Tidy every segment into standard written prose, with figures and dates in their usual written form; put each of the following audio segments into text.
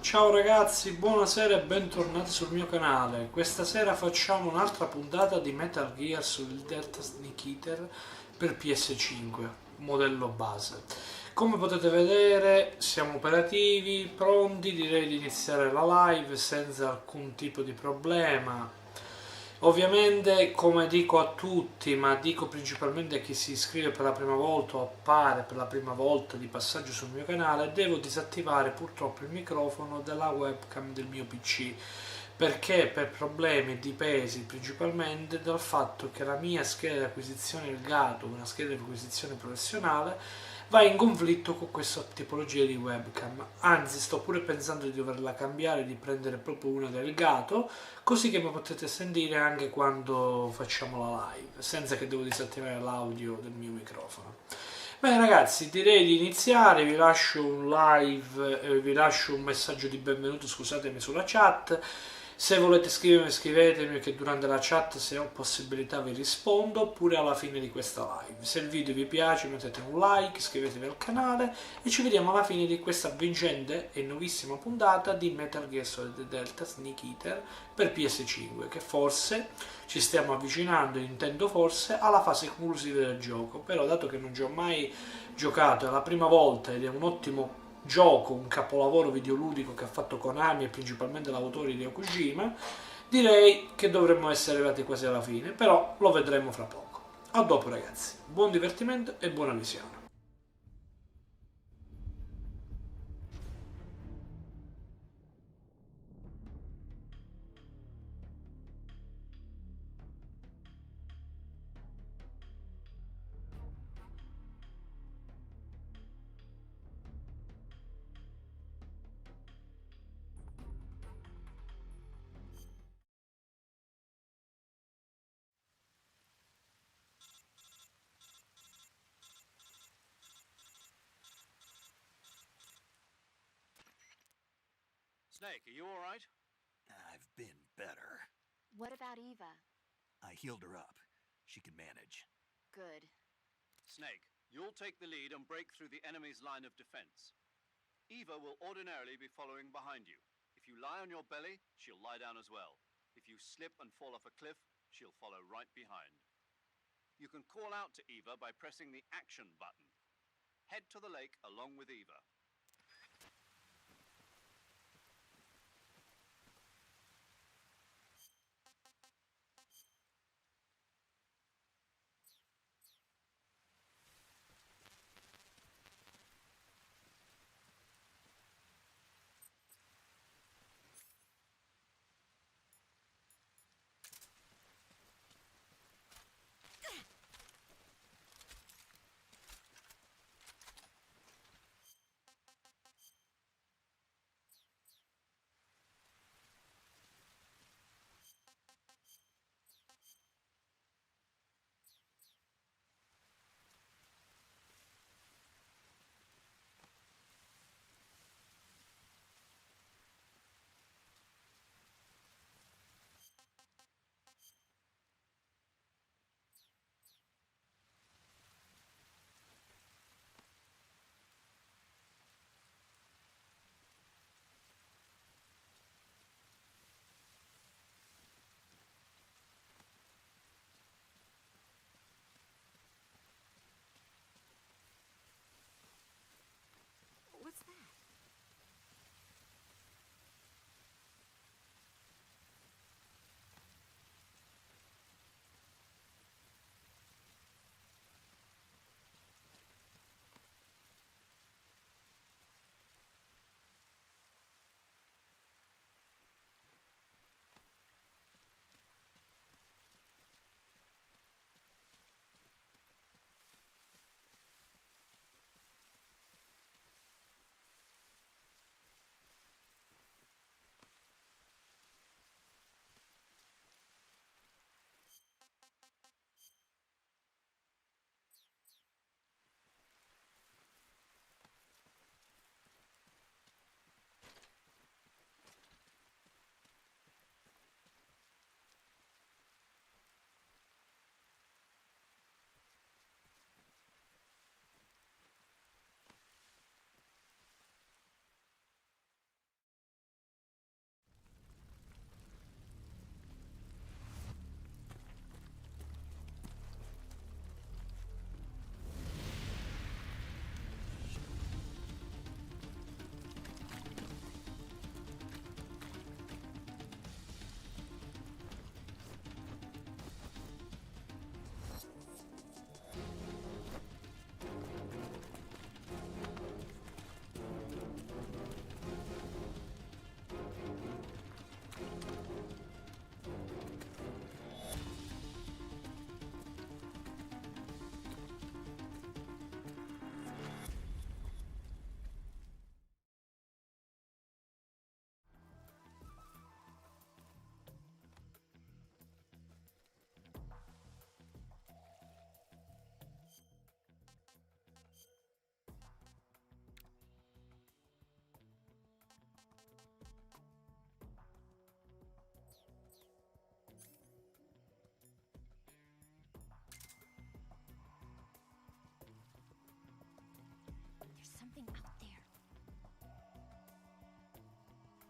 Ciao ragazzi, buonasera e bentornati sul mio canale. Questa sera facciamo un'altra puntata di Metal Gear sul Delta Sneak Eater per PS5, modello base. Come potete vedere siamo operativi, pronti, direi di iniziare la live senza alcun tipo di problema. Ovviamente, come dico a tutti, ma dico principalmente a chi si iscrive per la prima volta o appare per la prima volta di passaggio sul mio canale, devo disattivare purtroppo il microfono della webcam del mio PC perché per problemi di pesi principalmente dal fatto che la mia scheda di acquisizione Elgato, una scheda di acquisizione professionale, va in conflitto con questa tipologia di webcam. Anzi, sto pure pensando di doverla cambiare, di prendere proprio una del Elgato, così che mi potete sentire anche quando facciamo la live, senza che devo disattivare l'audio del mio microfono. Bene ragazzi, direi di iniziare, vi lascio un live, vi lascio un messaggio di benvenuto, scusatemi, sulla chat. Se volete scrivermi, scrivetemi che durante la chat, se ho possibilità, vi rispondo, oppure alla fine di questa live. Se il video vi piace mettete un like, iscrivetevi al canale e ci vediamo alla fine di questa vincente e nuovissima puntata di Metal Gear Solid Delta Sneak Eater per PS5, che forse ci stiamo avvicinando, intendo forse, alla fase conclusiva del gioco. Però dato che non ci ho mai giocato, è la prima volta ed è un ottimo gioco, un capolavoro videoludico che ha fatto Konami e principalmente l'autori di Kojima, direi che dovremmo essere arrivati quasi alla fine, però lo vedremo fra poco. A dopo ragazzi, buon divertimento e buona visione. Snake, are you all right? I've been better. What about Eva? I healed her up. She can manage. Good. Snake, you'll take the lead and break through the enemy's line of defense. Eva will ordinarily be following behind you. If you lie on your belly, she'll lie down as well. If you slip and fall off a cliff, she'll follow right behind. You can call out to Eva by pressing the action button. Head to the lake along with Eva. something out there.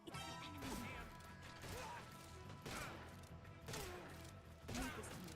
It's the enemy. Leave this to me.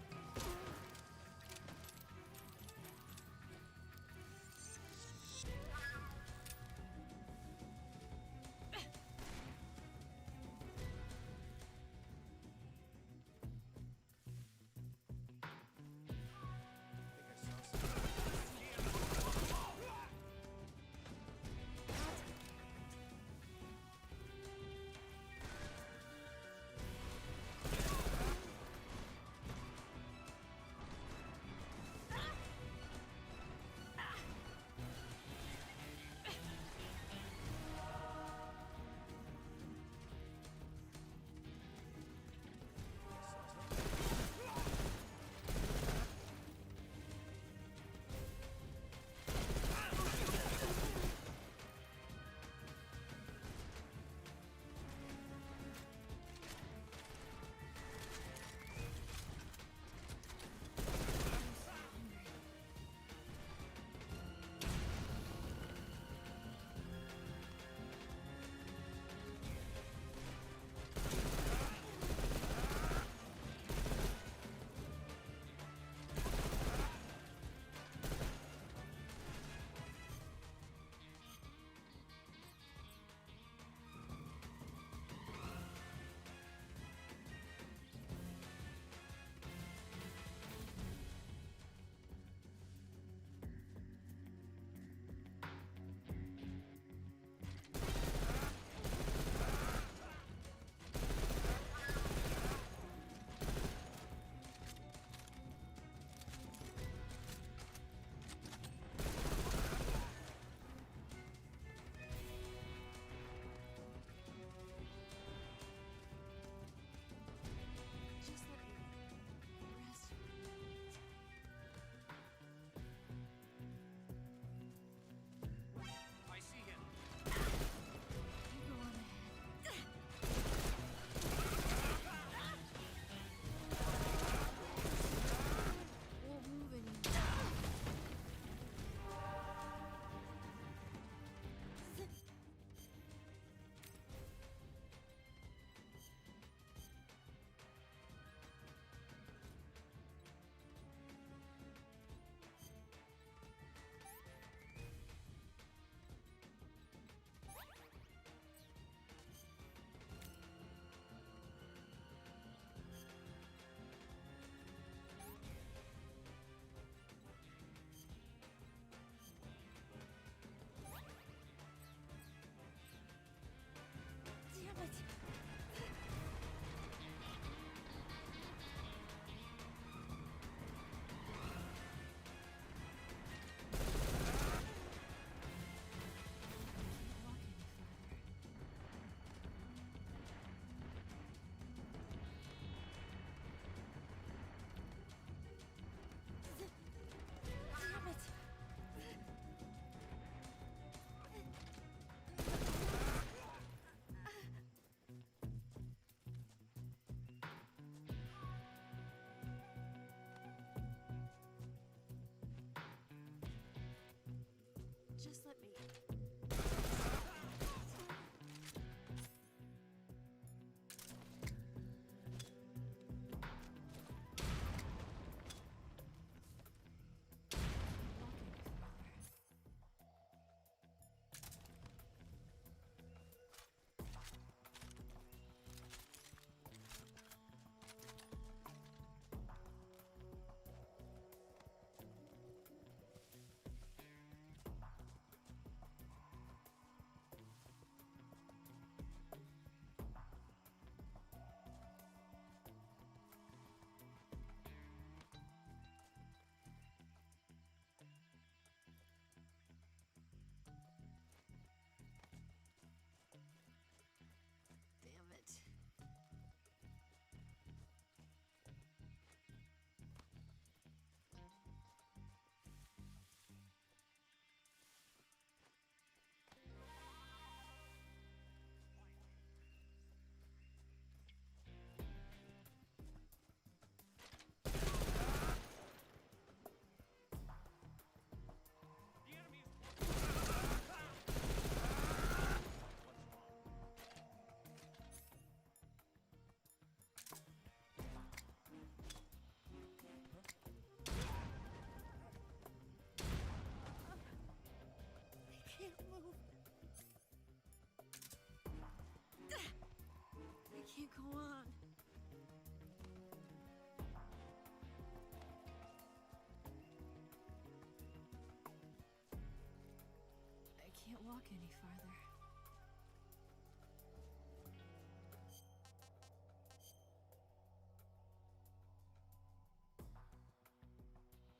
Go on. I can't walk any farther.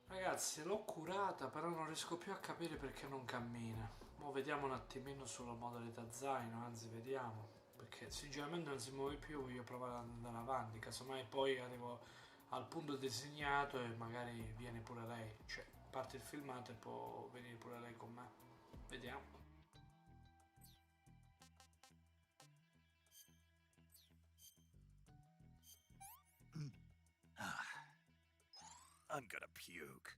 Ragazzi, l'ho curata, però non riesco più a capire perché non cammina. Mo' vediamo un attimino sulla modalità zaino, anzi vediamo. Perché sinceramente non si muove più, voglio provare ad andare avanti. Casomai poi arrivo al punto designato e magari viene pure lei. Cioè, parte il filmato e può venire pure lei con me. Vediamo. I'm gonna puke.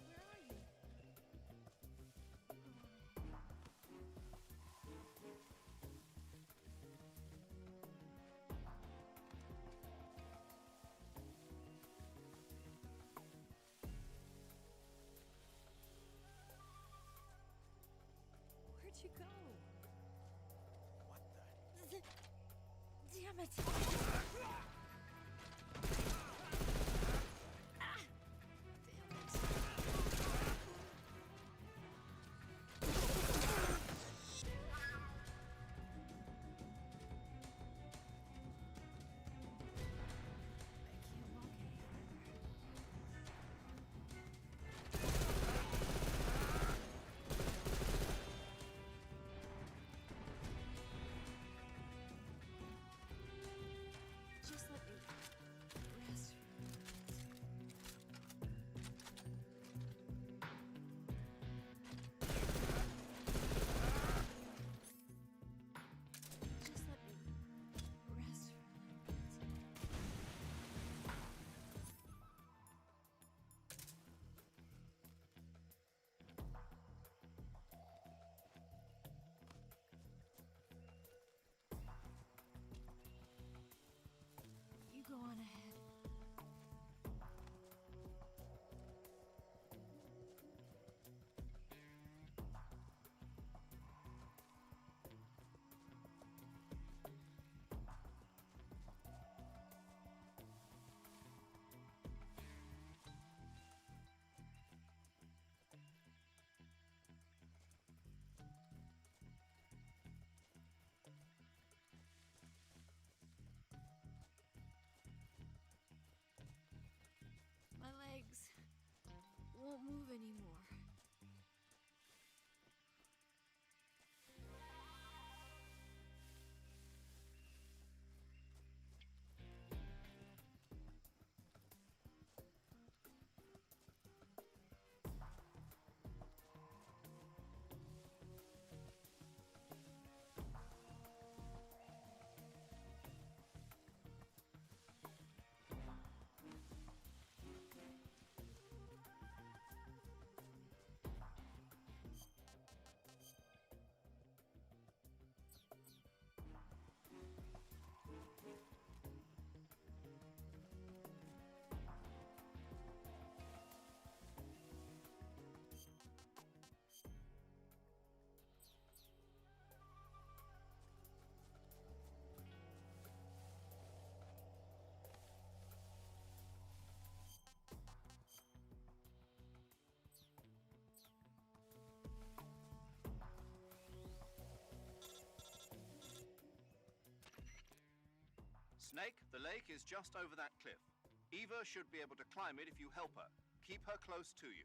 Where are you? Where'd you go? What the? Damn it! Ah! Damn it! I can't walk any farther. Just let me rest for a minute. Just let me rest for a little bit. You go on ahead. My legs won't move anymore. Snake, the lake is just over that cliff. Eva should be able to climb it if you help her. Keep her close to you.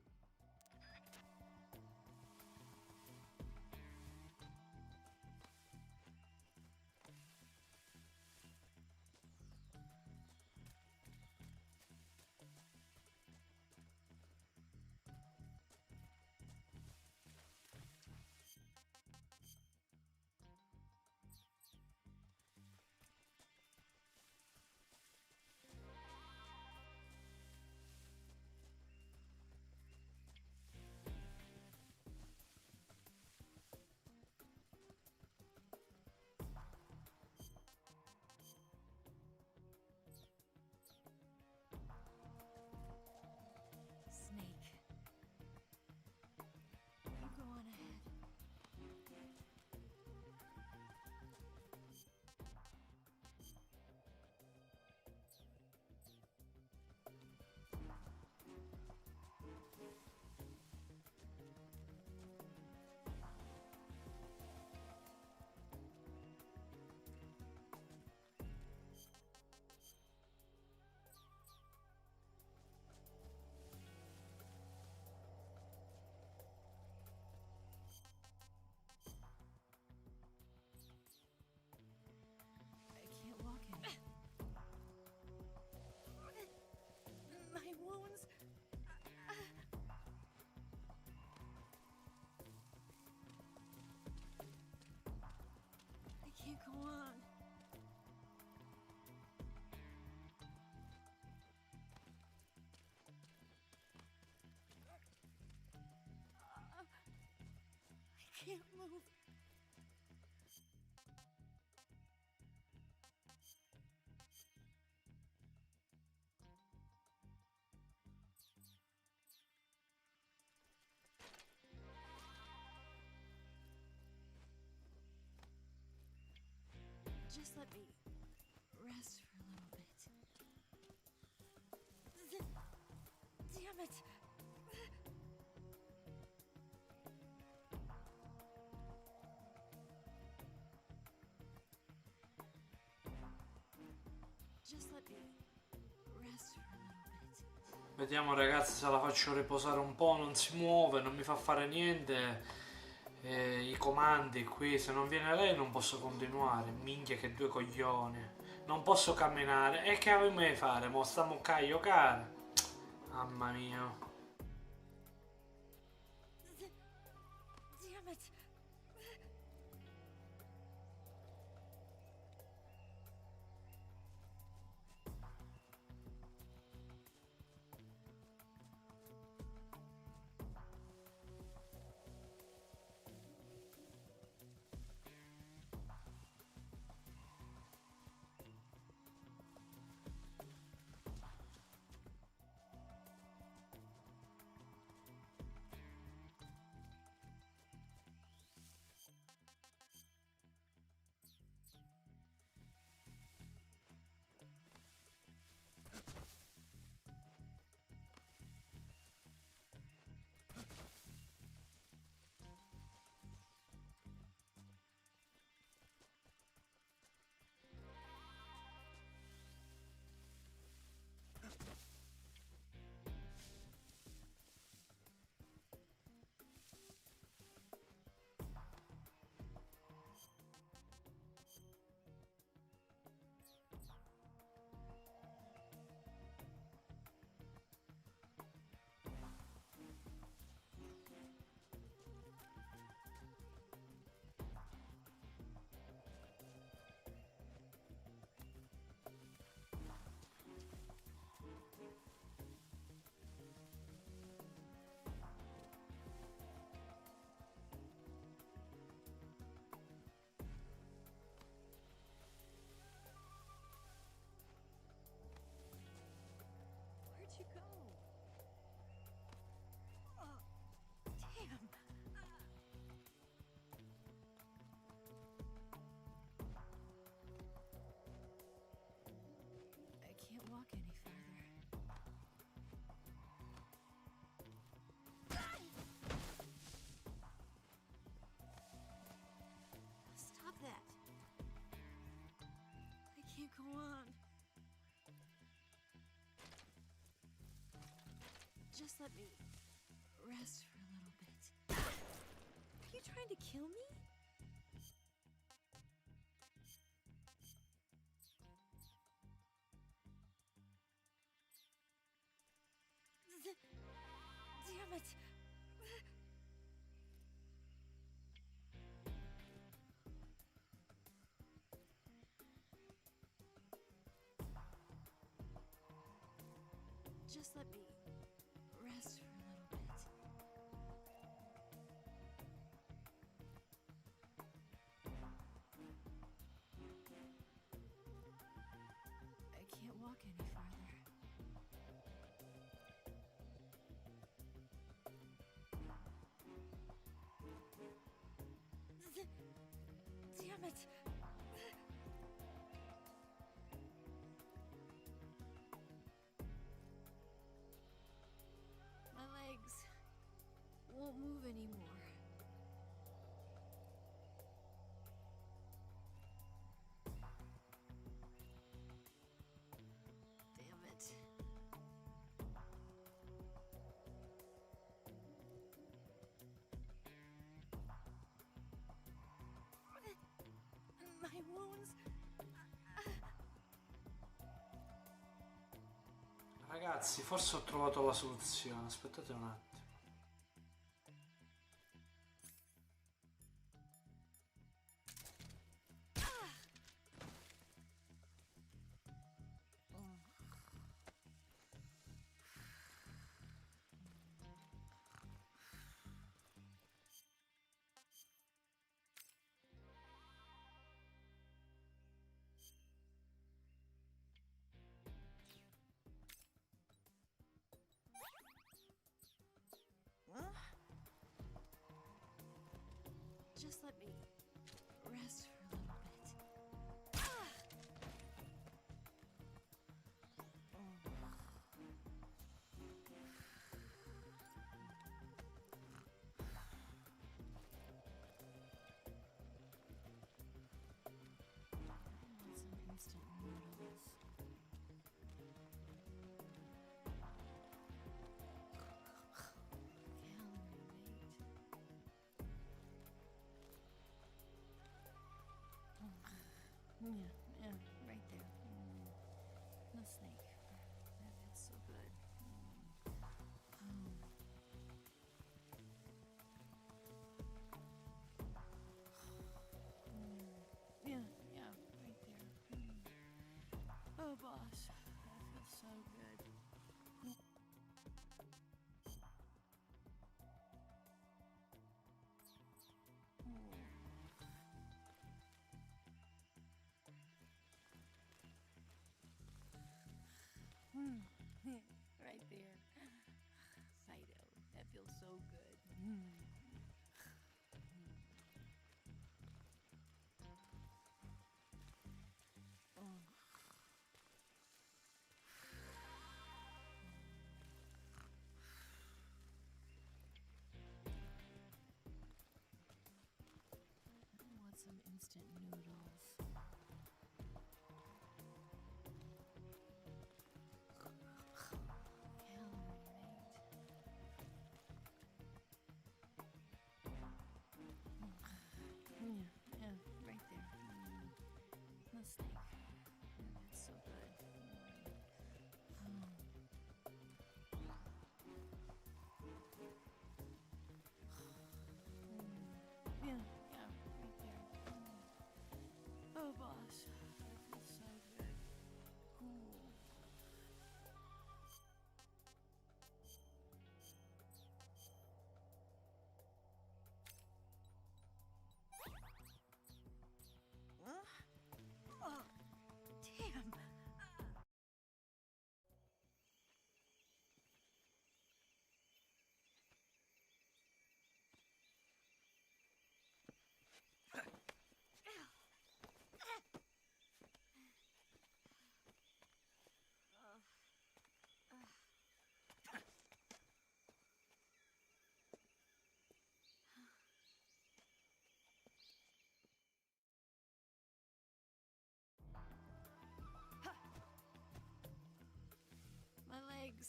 can't move. Just let me rest for a little bit. Damn it! Just let me rest for a little bit. Vediamo ragazzi se la faccio riposare un po', non si muove, non mi fa fare niente. I comandi qui, se non viene lei non posso continuare. Minchia che due coglioni. Non posso camminare. E che avevo mai fare? Mo stiamo a giocare. Mamma mia. Damn it! Where'd you go? Oh, damn. I can't walk any further. Stop that. I can't go on. Just let me rest for a little bit. Are you trying to kill me? Damn it! Just let me rest for a little bit. I can't walk any farther. Damn it! My legs won't move anymore. Damn it. My wounds. Ragazzi, forse ho trovato la soluzione. Aspettate un attimo. boss, that feels so good. Right there. Fido, that feels so good. I want some instant noodles. Yeah, right there. The steak. That's so good. Yeah, right there. Oh, boss, that feels so good. Oh, damn. My legs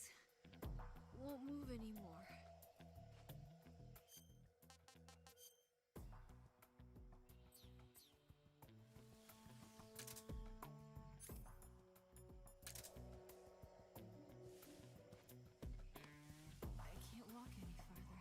won't move anymore. I can't walk any farther.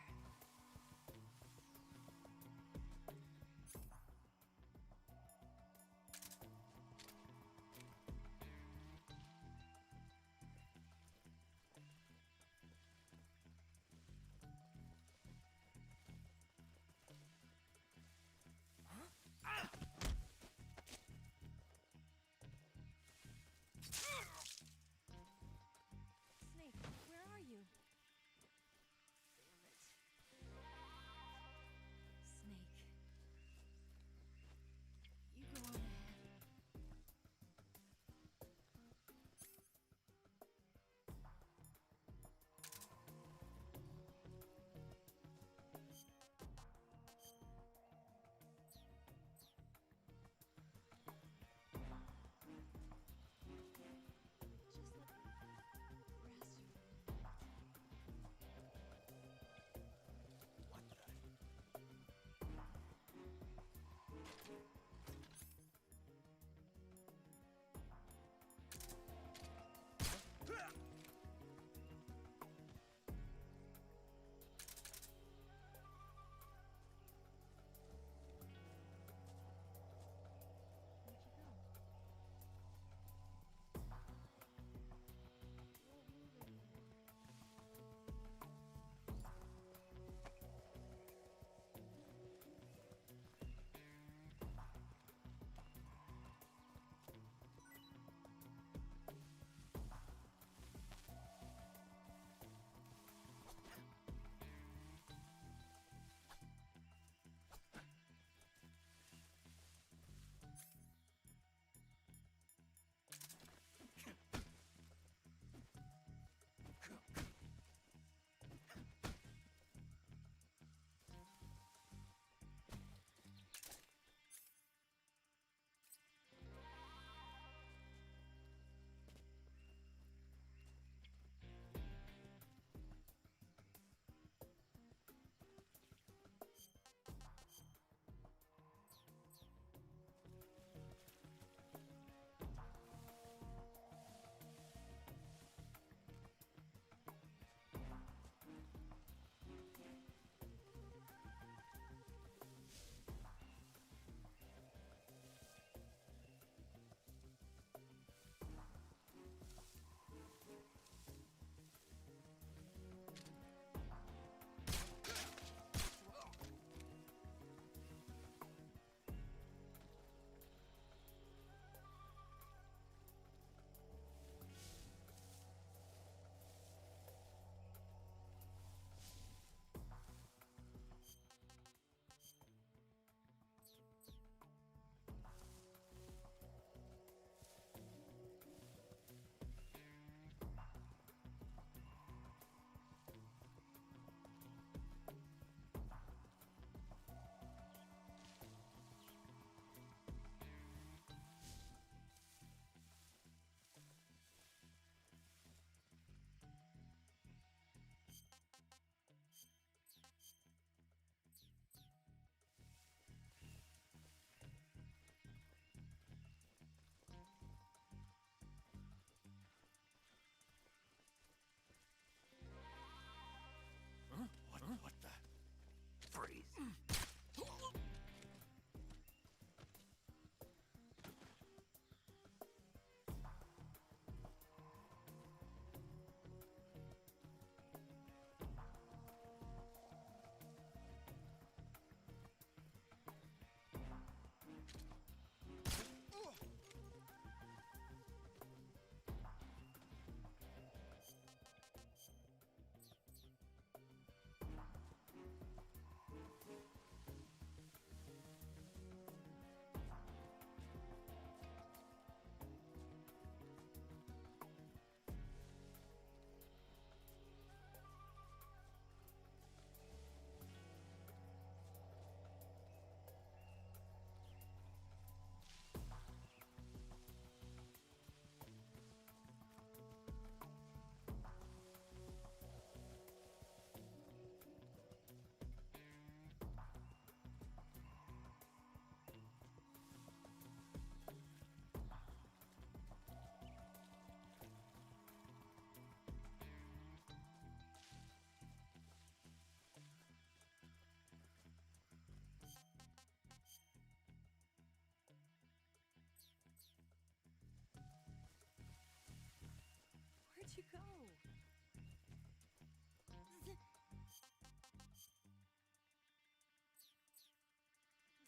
Where'd you go?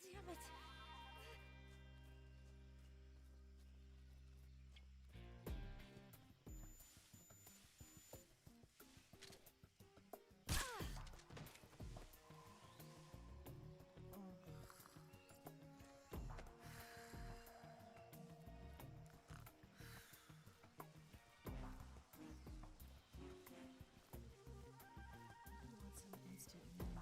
Damn it! Want some instant noodles?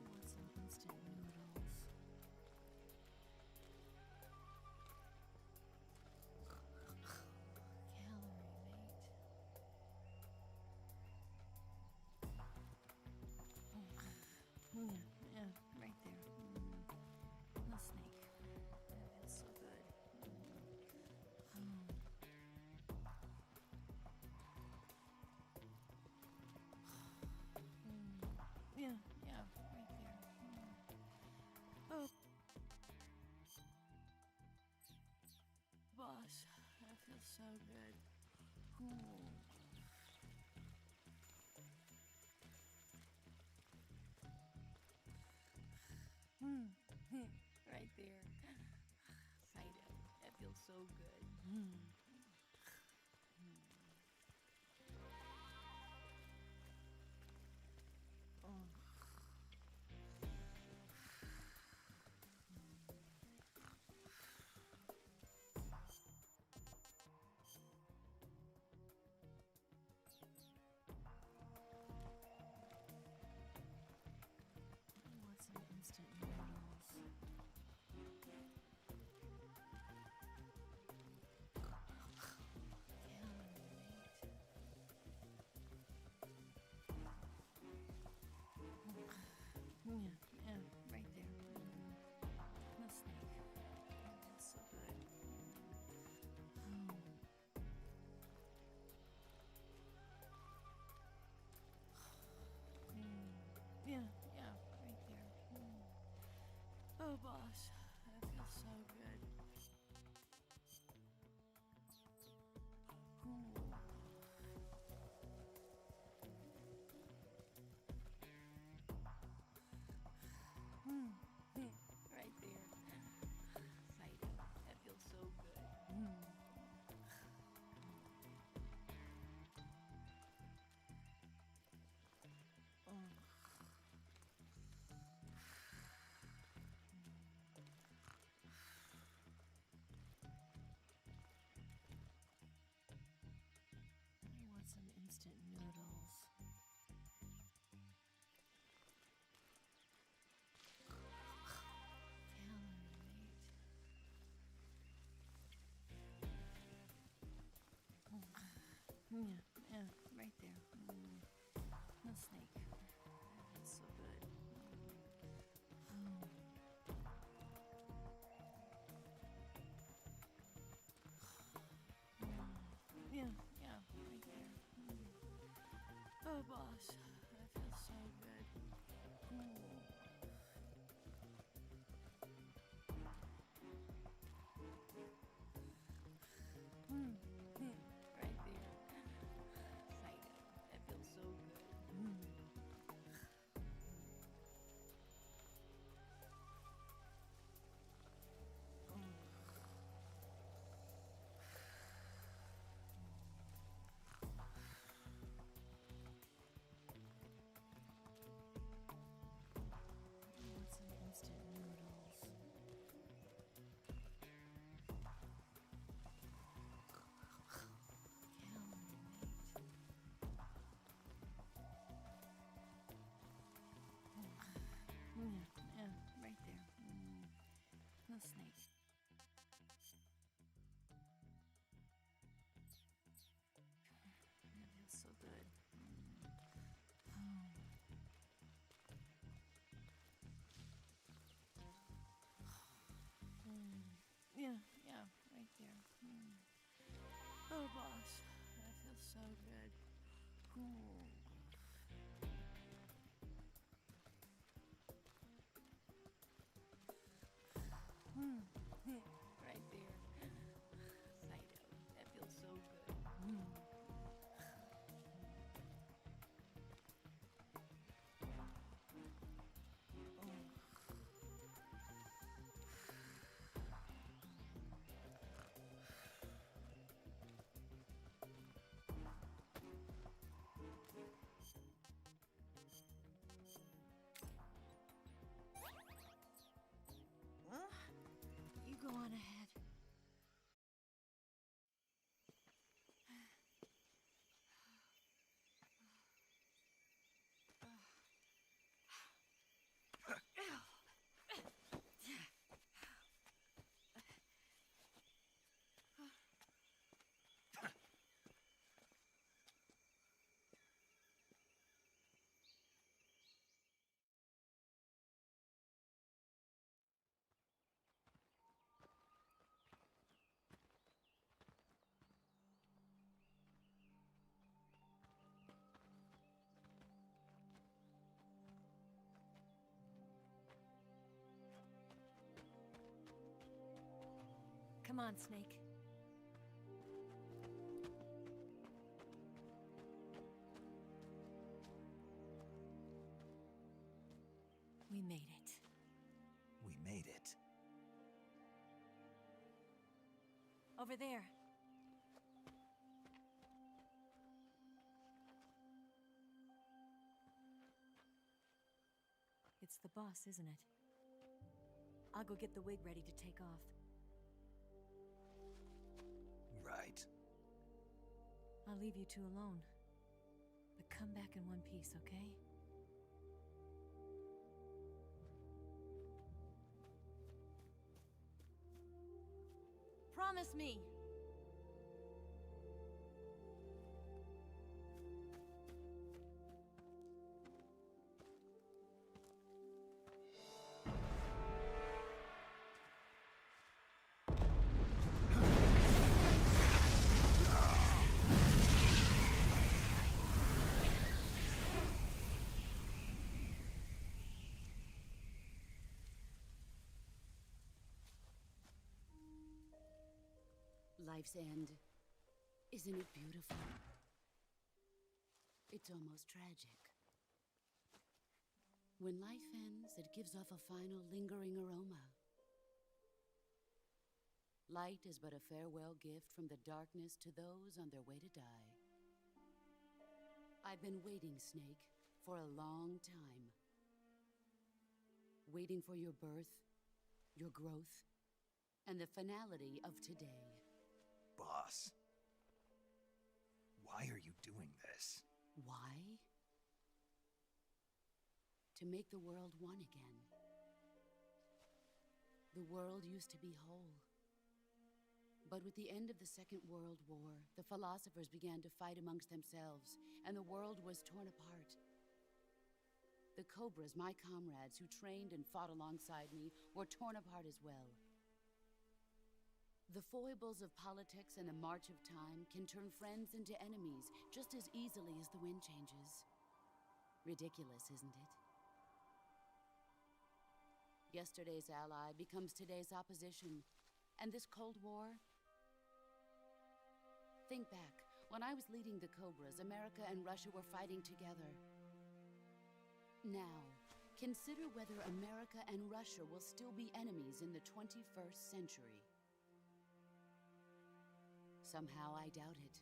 Want some instant noodles? Calorie, mate. Yeah, right there. The snake. That feels so good. Yeah, right there. Oh, boss, that feels so good. Right there. Fido, that feels so good. Want some instant noodles? Yeah, right there. The snake. That feels so good. Yeah, right there. Oh, boss, that feels so good. Right there. Fido, that feels so good. I want some instant noodles. Calorie, mate. Yeah, right there. The snake. That feels so good. Yeah, right there. Oh, boss, that feels so good. Right there. Fido, that feels so good. Come on, Snake. We made it. We made it. Over there. It's the boss, isn't it? I'll go get the wig ready to take off. Right. I'll leave you two alone. But come back in one piece, okay? Promise me! Life's end. Isn't it beautiful? It's almost tragic. When life ends, it gives off a final lingering aroma. Light is but a farewell gift from the darkness to those on their way to die. I've been waiting, Snake, for a long time. Waiting for your birth, your growth, and the finality of today. Boss. Why are you doing this? Why? To make the world one again. The world used to be whole. But with the end of the Second World War, the philosophers began to fight amongst themselves, and the world was torn apart. The Cobras, my comrades who trained and fought alongside me, were torn apart as well. The foibles of politics and the march of time can turn friends into enemies just as easily as the wind changes. Ridiculous, isn't it? Yesterday's ally becomes today's opposition. And this Cold War? Think back. When I was leading the Cobras, America and Russia were fighting together. Now, consider whether America and Russia will still be enemies in the 21st century. Somehow I doubt it.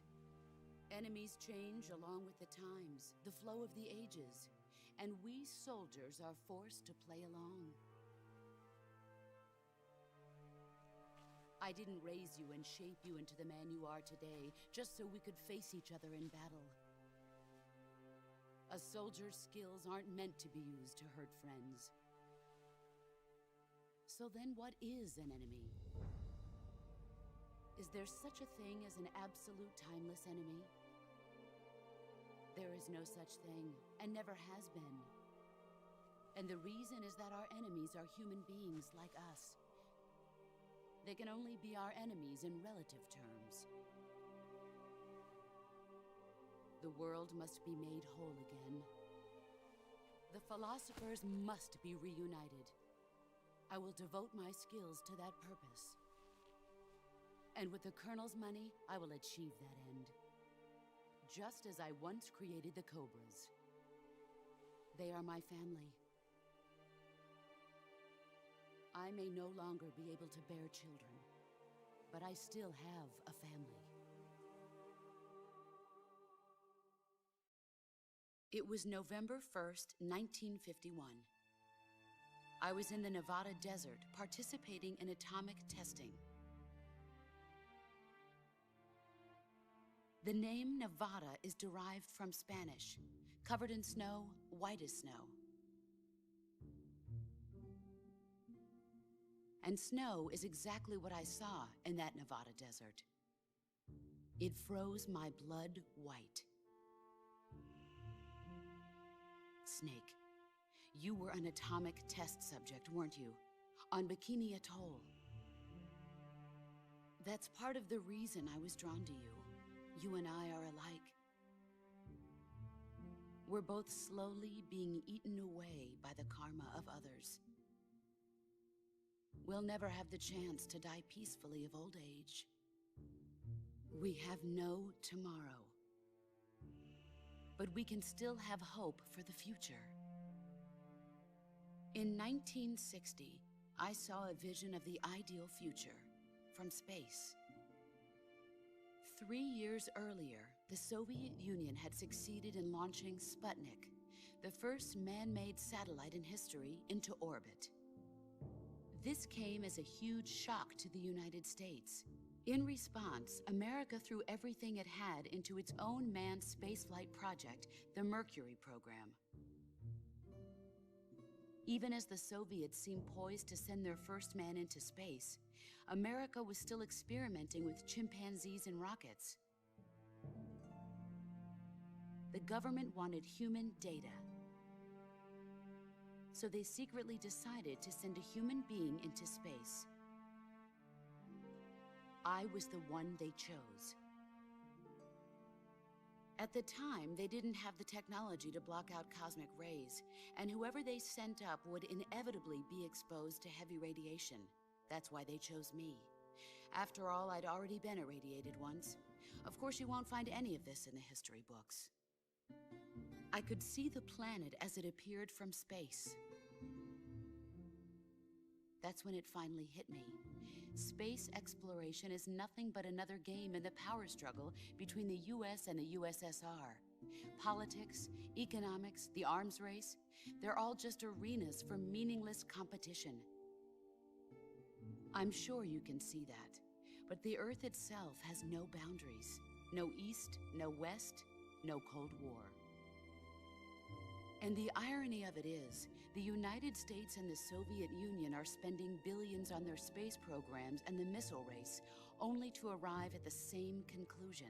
Enemies change along with the times, the flow of the ages, and we soldiers are forced to play along. I didn't raise you and shape you into the man you are today just so we could face each other in battle. A soldier's skills aren't meant to be used to hurt friends. So then what is an enemy? Is there such a thing as an absolute timeless enemy? There is no such thing, and never has been. And the reason is that our enemies are human beings like us. They can only be our enemies in relative terms. The world must be made whole again. The philosophers must be reunited. I will devote my skills to that purpose. And with the Colonel's money, I will achieve that end. Just as I once created the Cobras. They are my family. I may no longer be able to bear children, but I still have a family. It was November 1st, 1951. I was in the Nevada desert participating in atomic testing. The name Nevada is derived from Spanish, covered in snow, white as snow. And snow is exactly what I saw in that Nevada desert. It froze my blood white. Snake, you were an atomic test subject, weren't you? On Bikini Atoll. That's part of the reason I was drawn to you. You and I are alike. We're both slowly being eaten away by the karma of others. we'll never have the chance to die peacefully of old age. We have no tomorrow. But we can still have hope for the future. In 1960, I saw a vision of the ideal future from space. 3 years earlier, the Soviet Union had succeeded in launching Sputnik, the first man-made satellite in history, into orbit. This came as a huge shock to the United States. In response, America threw everything it had into its own manned spaceflight project, the Mercury program. Even as the Soviets seemed poised to send their first man into space, America was still experimenting with chimpanzees and rockets. The government wanted human data. So they secretly decided to send a human being into space. I was the one they chose. At the time, they didn't have the technology to block out cosmic rays, and whoever they sent up would inevitably be exposed to heavy radiation. That's why they chose me. After all, I'd already been irradiated once. Of course, you won't find any of this in the history books. I could see the planet as it appeared from space. That's when it finally hit me. Space exploration is nothing but another game in the power struggle between the US and the USSR. Politics, economics, the arms race, they're all just arenas for meaningless competition. I'm sure you can see that, but the Earth itself has no boundaries. No East, no West, no Cold War. And the irony of it is, the United States and the Soviet Union are spending billions on their space programs and the missile race, only to arrive at the same conclusion.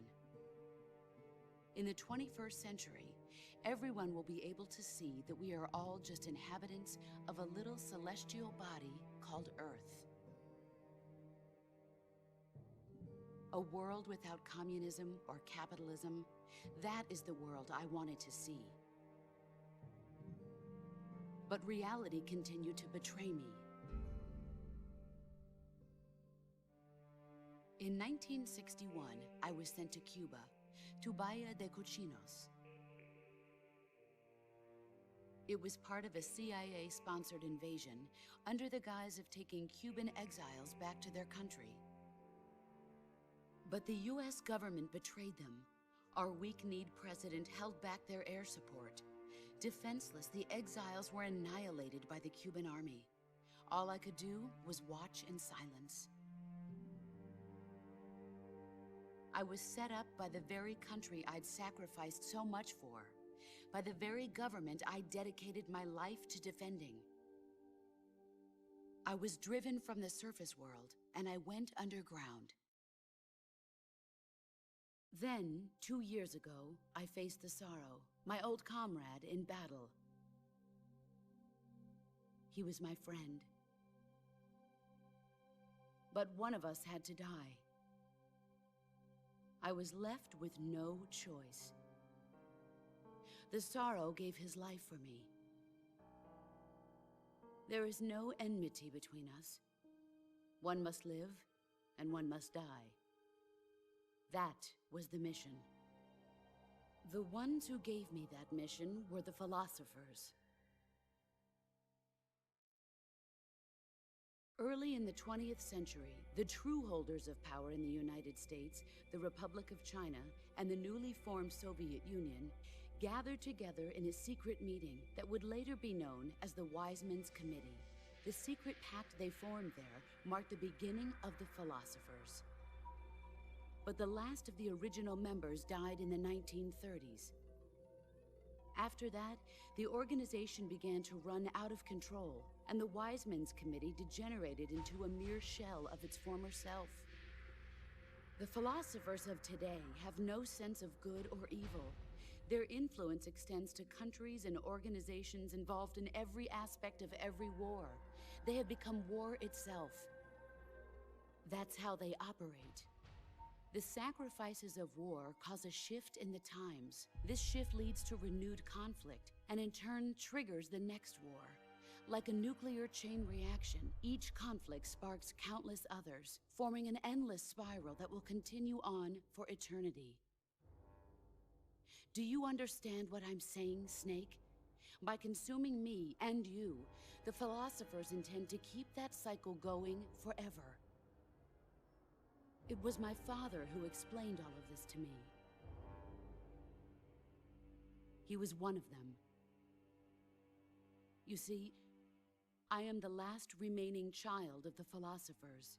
In the 21st century, everyone will be able to see that we are all just inhabitants of a little celestial body called Earth. A world without communism or capitalism, that is the world I wanted to see. But reality continued to betray me. In 1961, I was sent to Cuba, to Bahia de Cochinos. It was part of a CIA-sponsored invasion under the guise of taking Cuban exiles back to their country. But the US government betrayed them. Our weak-kneed president held back their air support. Defenseless, the exiles were annihilated by the Cuban army. All I could do was watch in silence. I was set up by the very country I'd sacrificed so much for, by the very government I dedicated my life to defending. I was driven from the surface world, and I went underground. Then, 2 years ago, I faced the sorrow, my old comrade in battle. He was my friend. But one of us had to die. I was left with no choice. The sorrow gave his life for me. There is no enmity between us. One must live, and one must die. That was the mission. The ones who gave me that mission were the philosophers. Early in the 20th century, the true holders of power in the United States, the Republic of China, and the newly formed Soviet Union gathered together in a secret meeting that would later be known as the Wise Men's Committee. The secret pact they formed there marked the beginning of the philosophers. But the last of the original members died in the 1930s. After that, the organization began to run out of control, and the Wise Men's Committee degenerated into a mere shell of its former self. The philosophers of today have no sense of good or evil. Their influence extends to countries and organizations involved in every aspect of every war. They have become war itself. That's how they operate. The sacrifices of war cause a shift in the times. This shift leads to renewed conflict, and in turn triggers the next war. Like a nuclear chain reaction, each conflict sparks countless others, forming an endless spiral that will continue on for eternity. Do you understand what I'm saying, Snake? By consuming me and you, the philosophers intend to keep that cycle going forever. It was my father who explained all of this to me. He was one of them. You see, I am the last remaining child of the philosophers.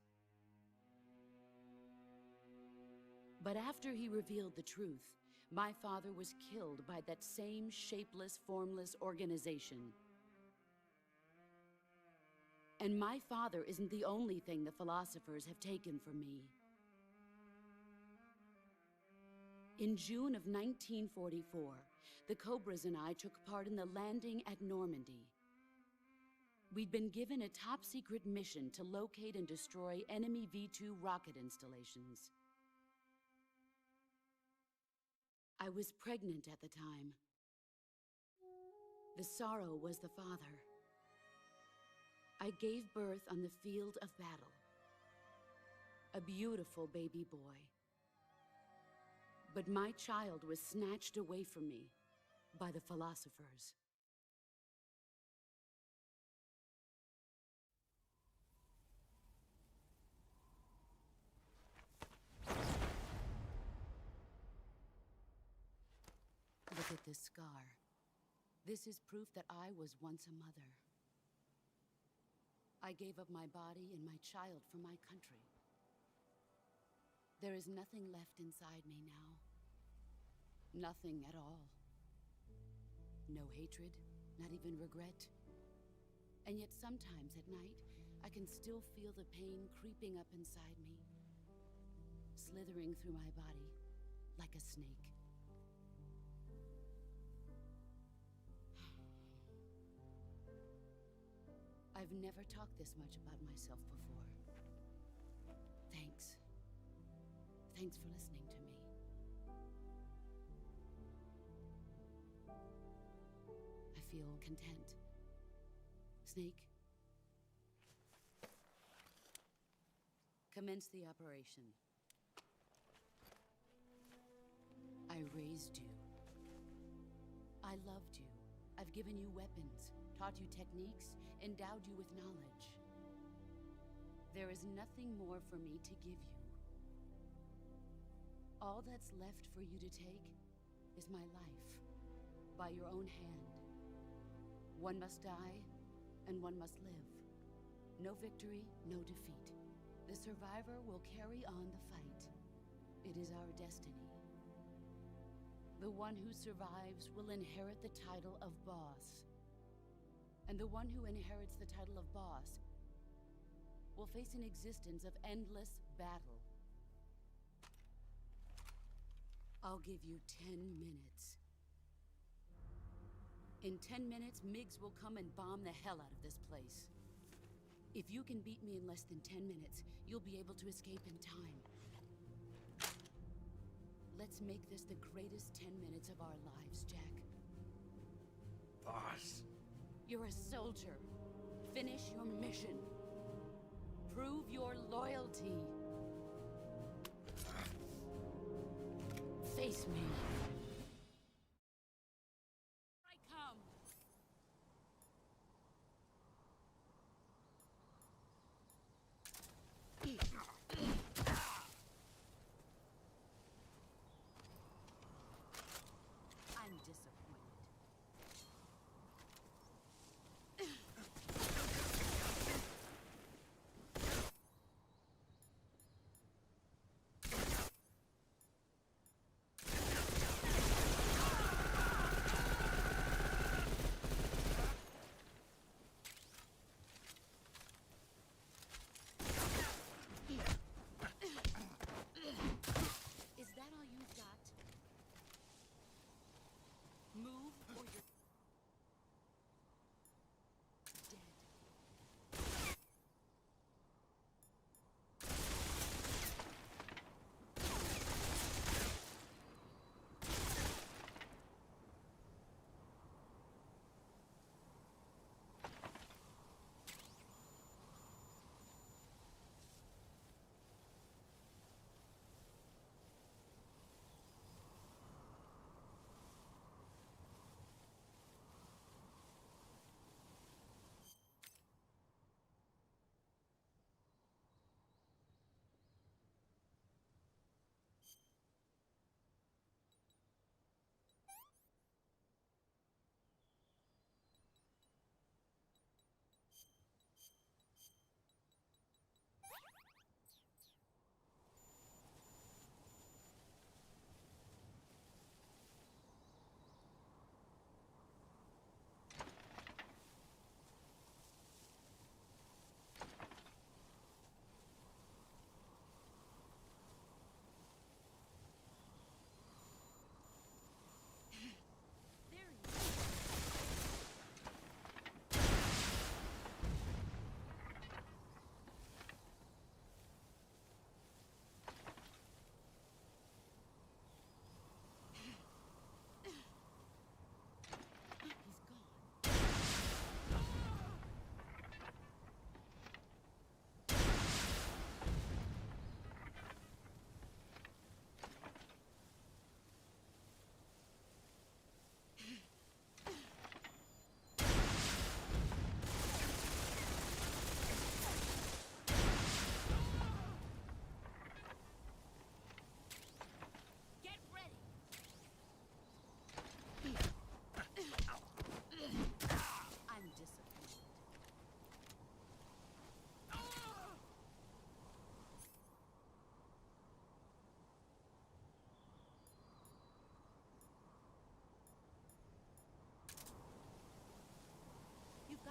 But after he revealed the truth, my father was killed by that same shapeless, formless organization. And my father isn't the only thing the philosophers have taken from me. In June of 1944, the Cobras and I took part in the landing at Normandy. We'd been given a top-secret mission to locate and destroy enemy V-2 rocket installations. I was pregnant at the time. The sorrow was the father. I gave birth on the field of battle. A beautiful baby boy. But my child was snatched away from me by the philosophers. Look at this scar. This is proof that I was once a mother. I gave up my body and my child for my country. There is nothing left inside me now. Nothing at all. No hatred, not even regret. And yet sometimes at night, I can still feel the pain creeping up inside me, slithering through my body like a snake. I've never talked this much about myself before. Thanks. Thanks for listening to me. I feel content. Snake? Commence the operation. I raised you. I loved you. I've given you weapons, taught you techniques, endowed you with knowledge. There is nothing more for me to give you. All that's left for you to take is my life, by your own hand. One must die, and one must live. No victory, no defeat. The survivor will carry on the fight. It is our destiny. The one who survives will inherit the title of boss. And the one who inherits the title of boss will face an existence of endless battle. I'll give you 10 minutes. In 10 minutes, MiGs will come and bomb the hell out of this place. If you can beat me in less than 10 minutes, you'll be able to escape in time. Let's make this the greatest 10 minutes of our lives, Jack. Boss. You're a soldier. Finish your mission. Prove your loyalty. Face me. I come. I'm disappointed.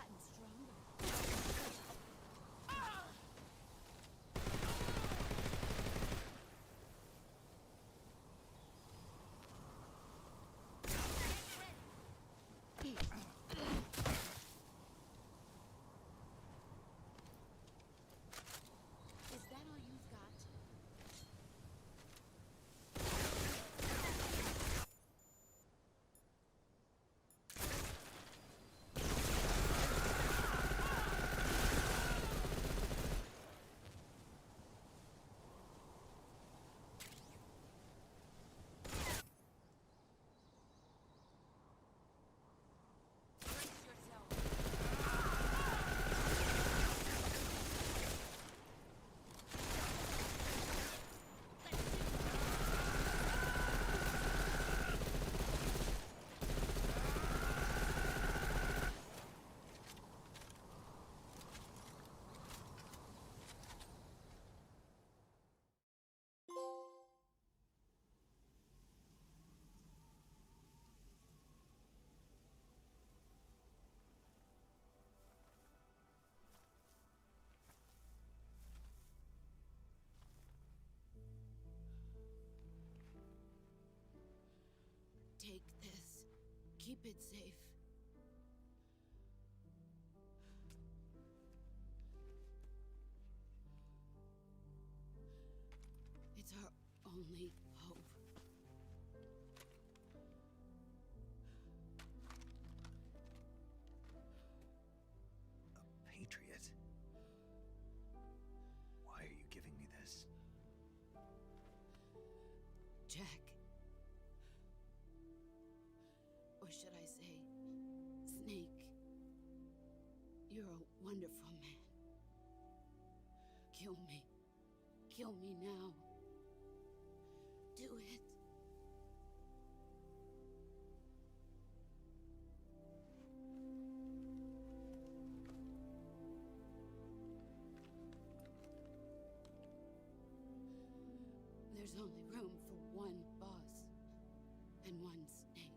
gotten stronger. Is that all you've got? Brace yourself. Take this. Keep it safe. It's our only hope. A patriot? Why are you giving me this? Jack. Or should I say, Snake. You're a wonderful man. Kill me. Kill me now. Do it. There's only room for one boss and one snake.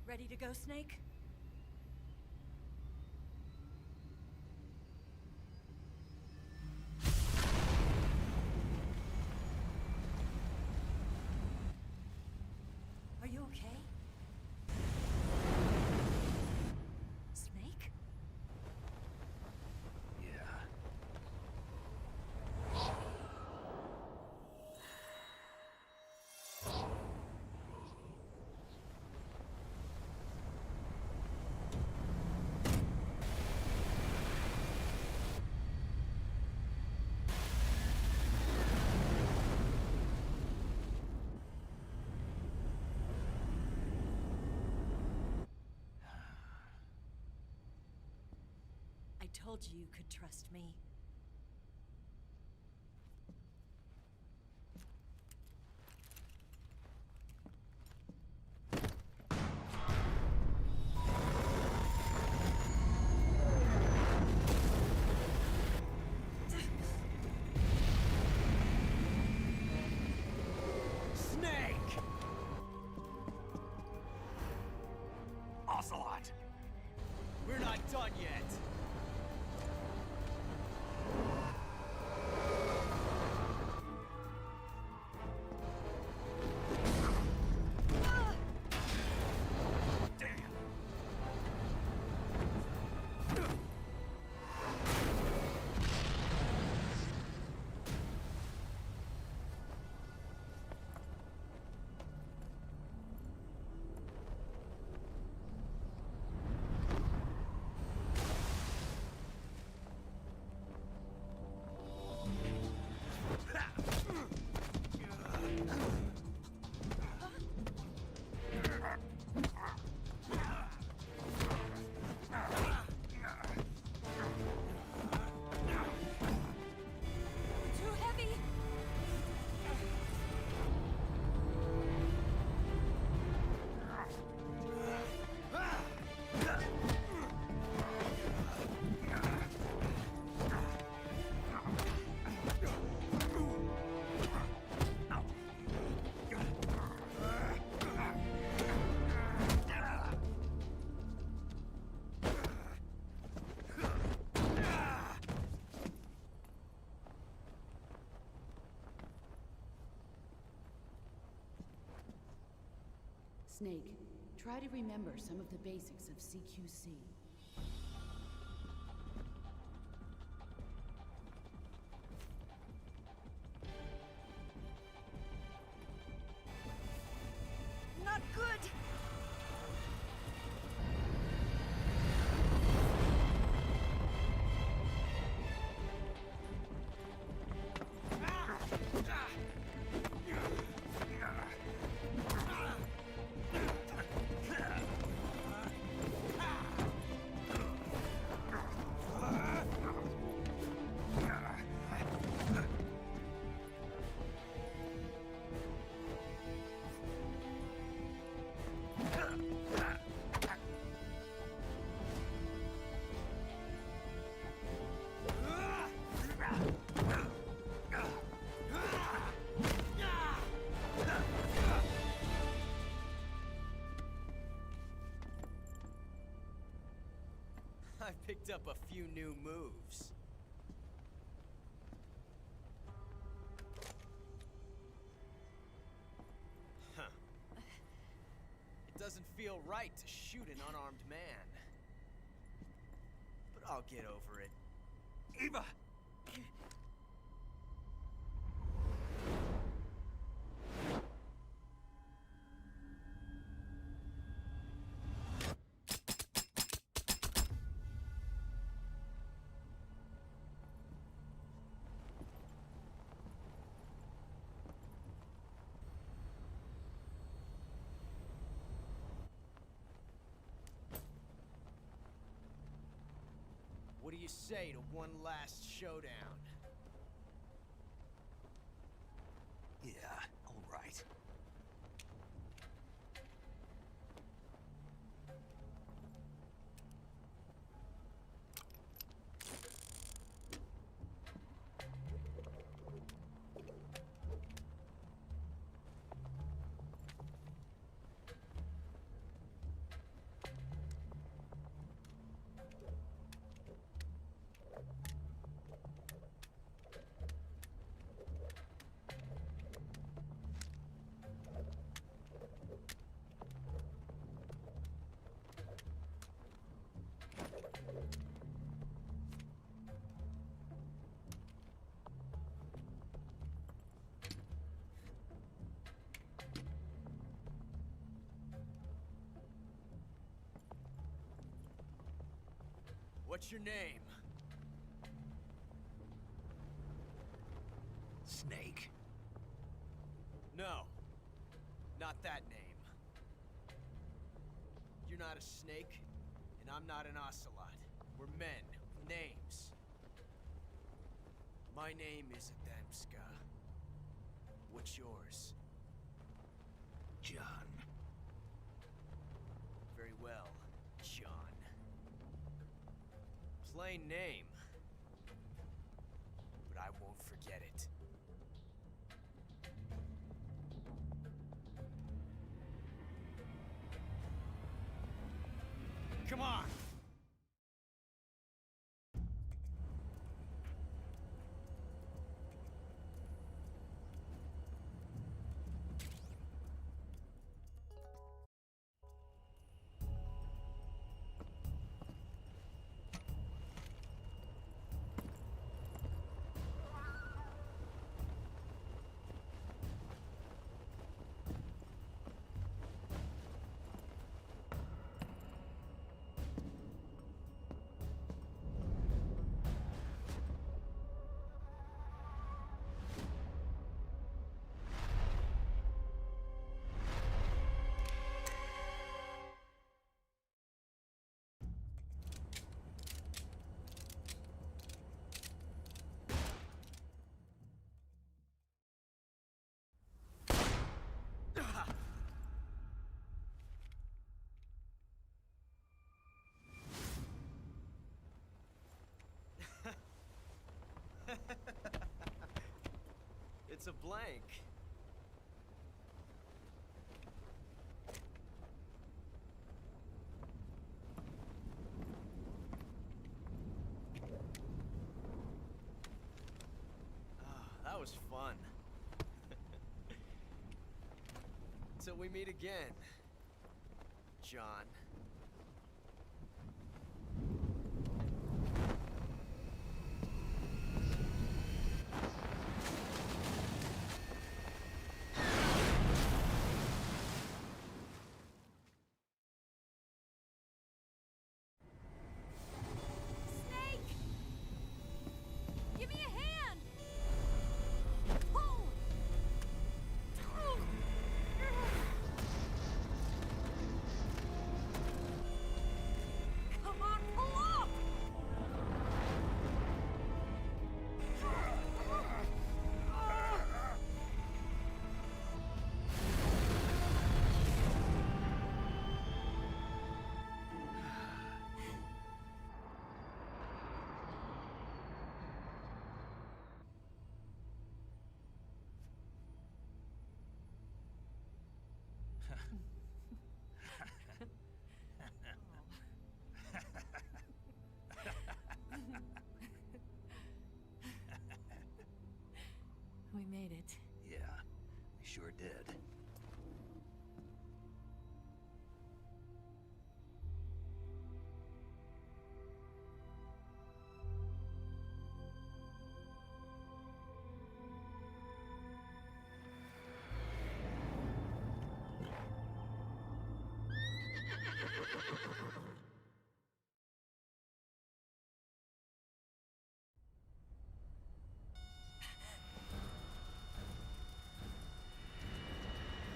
Ready to go, Snake? told you you could trust me. Snake! Ocelot! We're not done yet. Too heavy! Snake, try to remember some of the basics of CQC. Not good! I picked up a few new moves. Huh. It doesn't feel right to shoot an unarmed man. But I'll get over it. Eva! What do you say to one last showdown? Yeah, all right. What's your name? Snake. No. Not that name. You're not a snake, and I'm not an ocelot. We're men. Names. My name is Adamska. What's yours? John. Very well, John. Plain name. But I won't forget it. Come on! It's a blank. That was fun. Till we meet again, John. Snake! Give me a hand! Pull! Come on, pull up! We made it. Yeah, we sure did.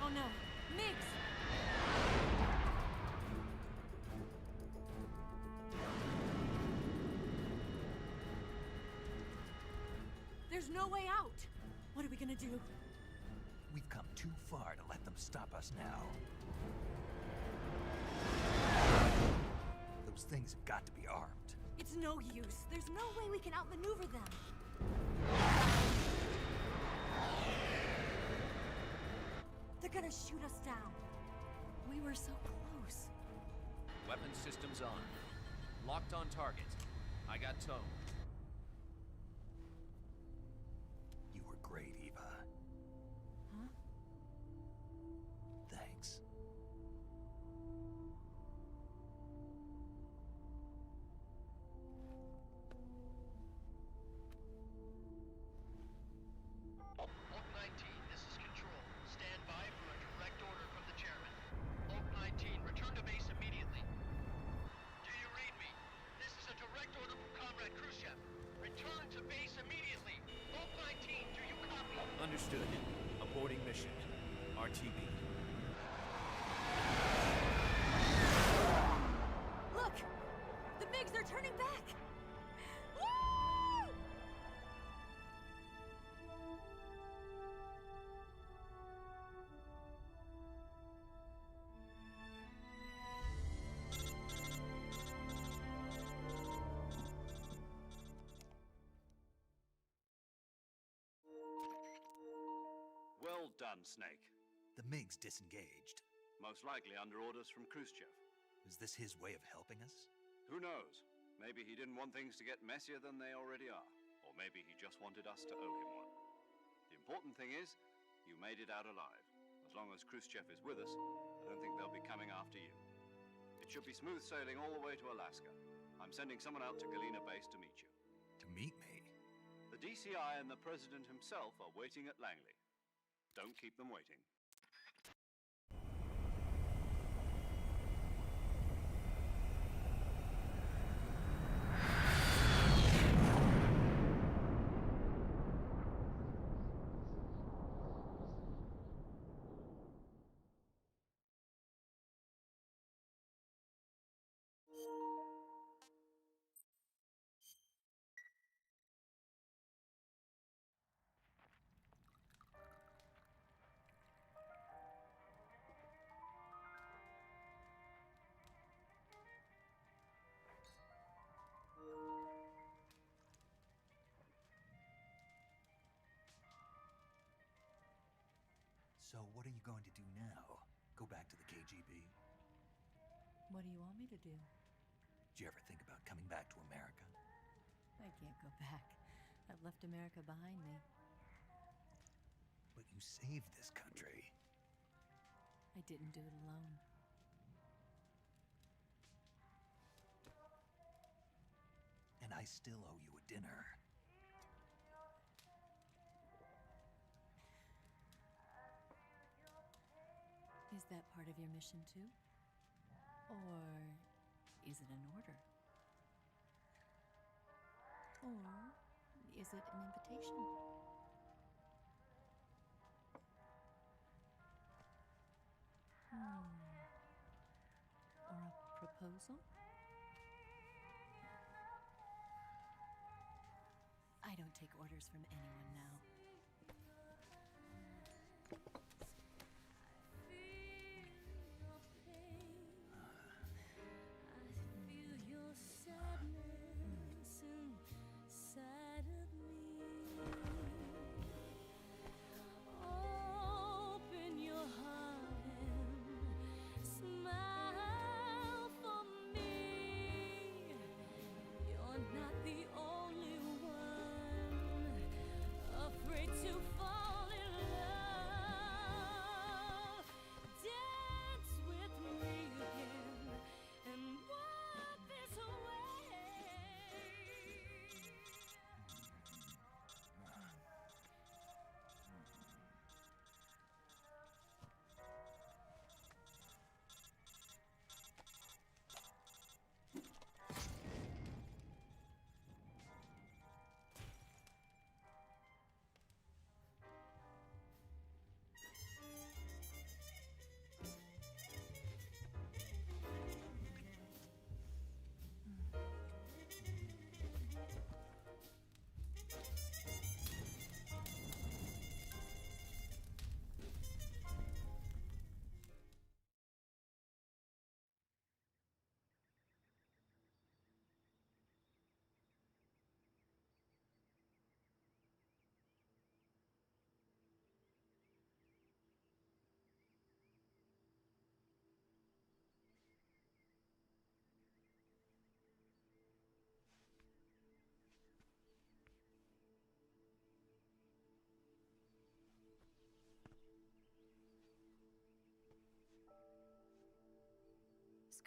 Oh no, Mix! There's no way out! What are we gonna do? We've come too far to let them stop us now. Those things have got to be armed. It's no use. There's no way we can outmaneuver them. They're gonna shoot us down. We were so close. Weapon systems on. Locked on target. I got tone. You were great, Eva. Huh? Thanks. Oak 19, this is Control. Stand by for a direct order from the chairman. Oak 19, return to base immediately. Do you read me? This is a direct order from Comrade Khrushchev. Return to base immediately. Oak 19, do you copy? Understood. Aborting mission. RTB. Look! The MiGs are turning back! done, Snake. The MiG's disengaged. Most likely under orders from Khrushchev. Is this his way of helping us? Who knows? Maybe he didn't want things to get messier than they already are. Or maybe he just wanted us to owe him one. The important thing is, you made it out alive. As long as Khrushchev is with us, I don't think they'll be coming after you. It should be smooth sailing all the way to Alaska. I'm sending someone out to Galena Base to meet you. To meet me? The DCI and the President himself are waiting at Langley. Don't keep them waiting. So what are you going to do now? Go back to the KGB? What do you want me to do? Did you ever think about coming back to America? I can't go back. I've left America behind me. But you saved this country. I didn't do it alone. And I still owe you a dinner. Is that part of your mission too? Or is it an order? Or is it an invitation? Or a proposal? I don't take orders from anyone now.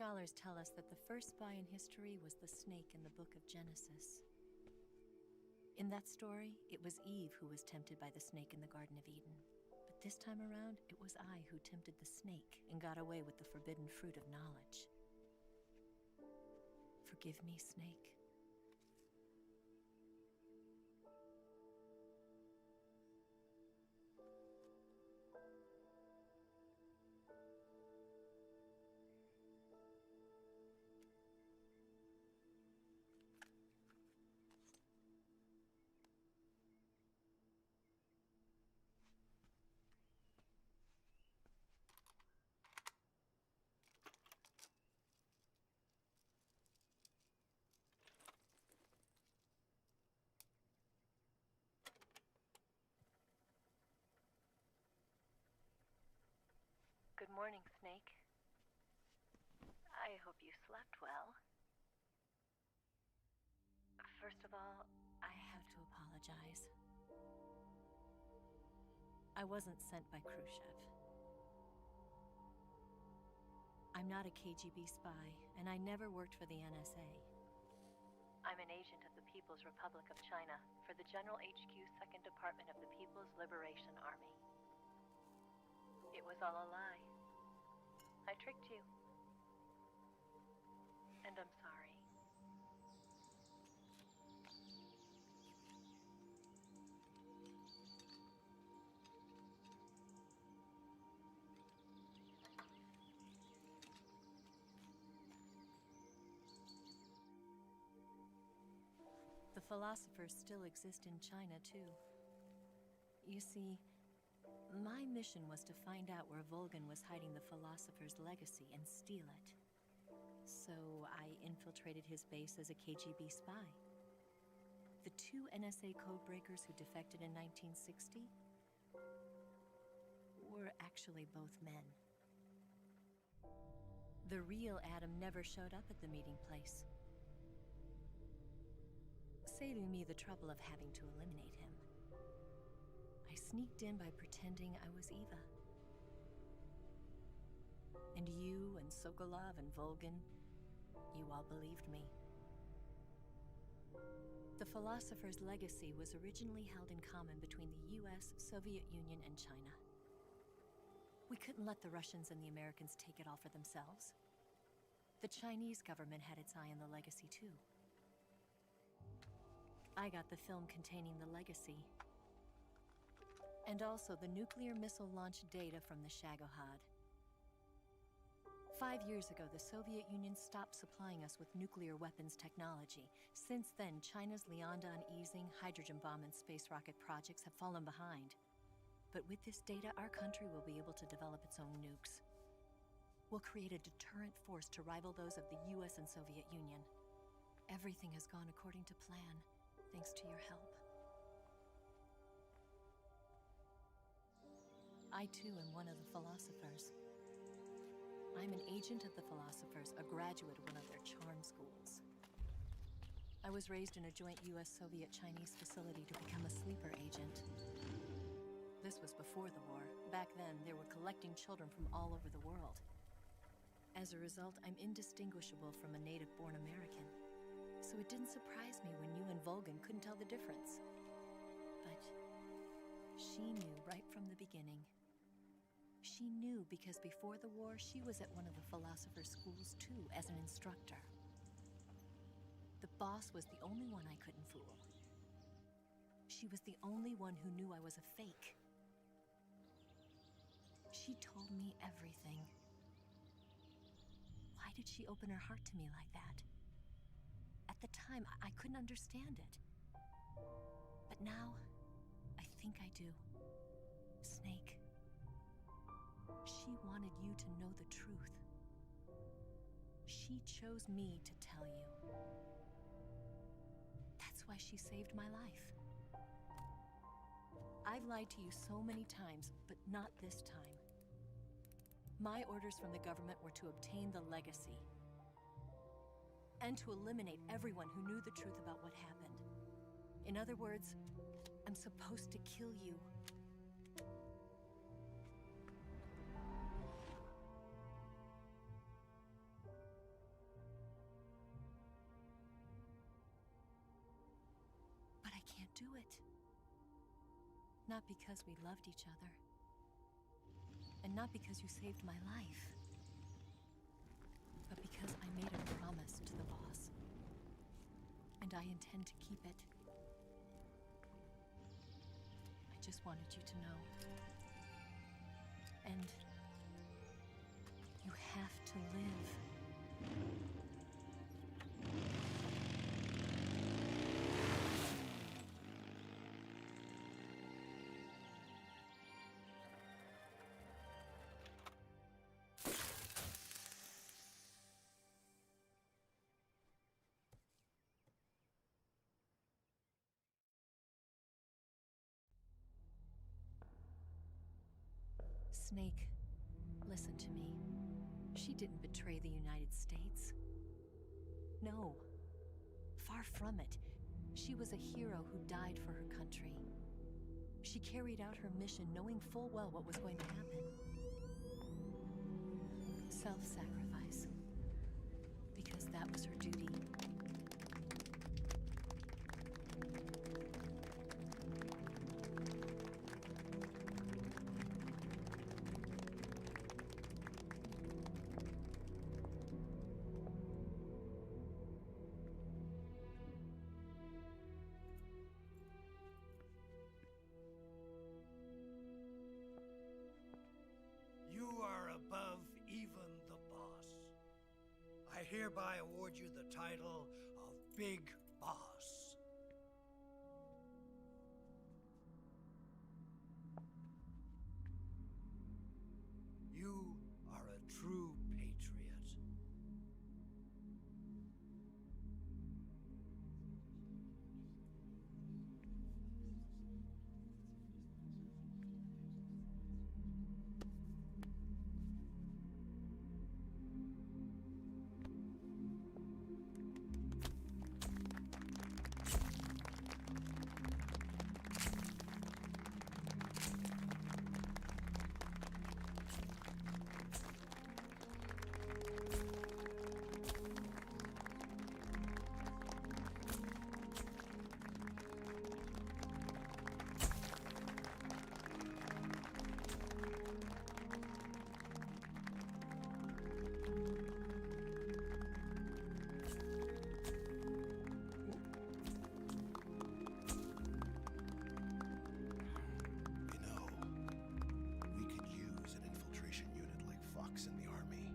Scholars tell us that the first spy in history was the snake in the book of Genesis. In that story, it was Eve who was tempted by the snake in the Garden of Eden. But this time around, it was I who tempted the snake and got away with the forbidden fruit of knowledge. Forgive me, snake. morning, Snake. I hope you slept well. First of all, I have to apologize. I wasn't sent by Khrushchev. I'm not a KGB spy, and I never worked for the NSA. I'm an agent of the People's Republic of China for the General HQ 2nd Department of the People's Liberation Army. It was all a lie. I tricked you. And I'm sorry. The philosophers still exist in China, too. You see, my mission was to find out where Volgan was hiding the philosopher's legacy and steal it. So I infiltrated his base as a KGB spy. The 2 NSA codebreakers who defected in 1960 were actually both men. The real Adam never showed up at the meeting place, saving me the trouble of having to eliminate him. I sneaked in by pretending I was Eva. And you and Sokolov and Volgan, you all believed me. The philosopher's legacy was originally held in common between the US, Soviet Union, and China. We couldn't let the Russians and the Americans take it all for themselves. The Chinese government had its eye on the legacy, too. I got the film containing the legacy, and also the nuclear missile launch data from the Shagohod. 5 years ago, the Soviet Union stopped supplying us with nuclear weapons technology. Since then, China's Liaodong easing, hydrogen bomb, and space rocket projects have fallen behind. But with this data, our country will be able to develop its own nukes. We'll create a deterrent force to rival those of the US and Soviet Union. Everything has gone according to plan, thanks to your help. I, too, am one of the philosophers. I'm an agent of the philosophers, a graduate of one of their charm schools. I was raised in a joint US-Soviet-Chinese facility to become a sleeper agent. This was before the war. Back then, they were collecting children from all over the world. As a result, I'm indistinguishable from a native-born American. So it didn't surprise me when you and Volgan couldn't tell the difference. But she knew right from the beginning. She knew because before the war, she was at one of the philosopher's schools too, as an instructor. The boss was the only one I couldn't fool. She was the only one who knew I was a fake. She told me everything. Why did she open her heart to me like that? At the time, I couldn't understand it. But now, I think I do. Snake. She wanted you to know the truth. She chose me to tell you. That's why she saved my life. I've lied to you so many times, but not this time. My orders from the government were to obtain the legacy and to eliminate everyone who knew the truth about what happened. In other words, I'm supposed to kill you. But I can't do it. Not because we loved each other. And not because you saved my life. But because I made a promise to the boss. And I intend to keep it. I just wanted you to know. And you have to live. Snake, Listen to me. She didn't betray the United States. No. Far from it. She was a hero who died for her country. She carried out her mission knowing full well what was going to happen. Self-sacrifice. Because that was her duty. You are above even the boss. I hereby award you the title of Big Boss. You are a true patriot. We could use an infiltration unit like Fox in the army.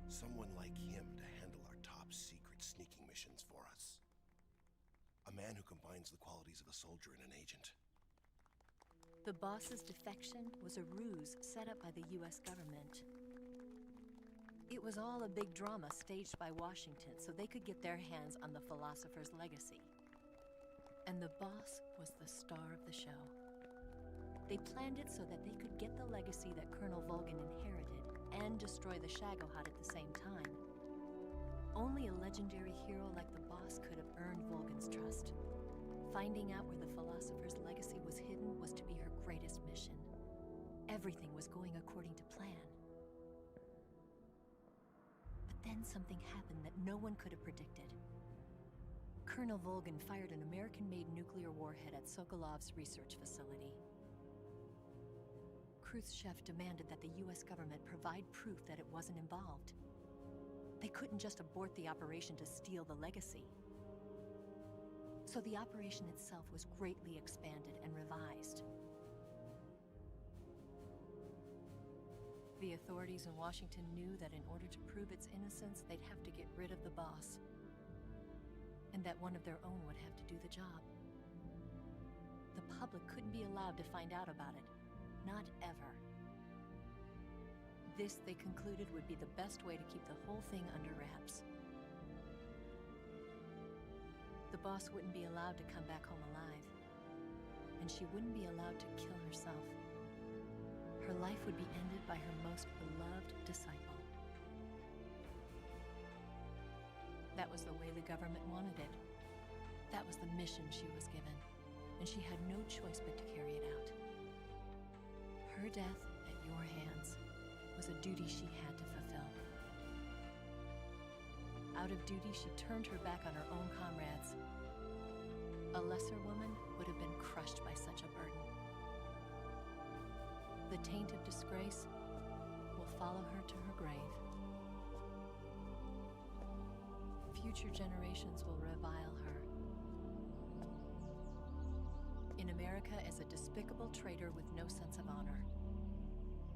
Someone like him to handle our top secret sneaking missions for us. A man who combines the qualities of a soldier and an agent. The boss's defection was a ruse set up by the US government. It was all a big drama staged by Washington so they could get their hands on the philosopher's legacy. And the boss was the star of the show. They planned it so that they could get the legacy that Colonel Volgan inherited and destroy the Shagohod at the same time. Only a legendary hero like the boss could have earned Volgan's trust. Finding out where the philosopher's legacy was hidden was to be her greatest mission. Everything was going according to plan. But then something happened that no one could have predicted. Colonel Volgan fired an American-made nuclear warhead at Sokolov's research facility. Khrushchev demanded that the US government provide proof that it wasn't involved. They couldn't just abort the operation to steal the legacy. So the operation itself was greatly expanded and revised. The authorities in Washington knew that in order to prove its innocence, they'd have to get rid of the boss. And that one of their own would have to do the job. The public couldn't be allowed to find out about it. Not ever. This, they concluded, would be the best way to keep the whole thing under wraps. The boss wouldn't be allowed to come back home alive. And she wouldn't be allowed to kill herself. Her life would be ended by her most beloved disciple. That was the way the government wanted it. That was the mission she was given, and she had no choice but to carry it out. Her death at your hands was a duty she had to fulfill. Out of duty, she turned her back on her own comrades. A lesser woman would have been crushed by such a burden. The taint of disgrace will follow her to her grave. Future generations will revile her. In America as a despicable traitor with no sense of honor.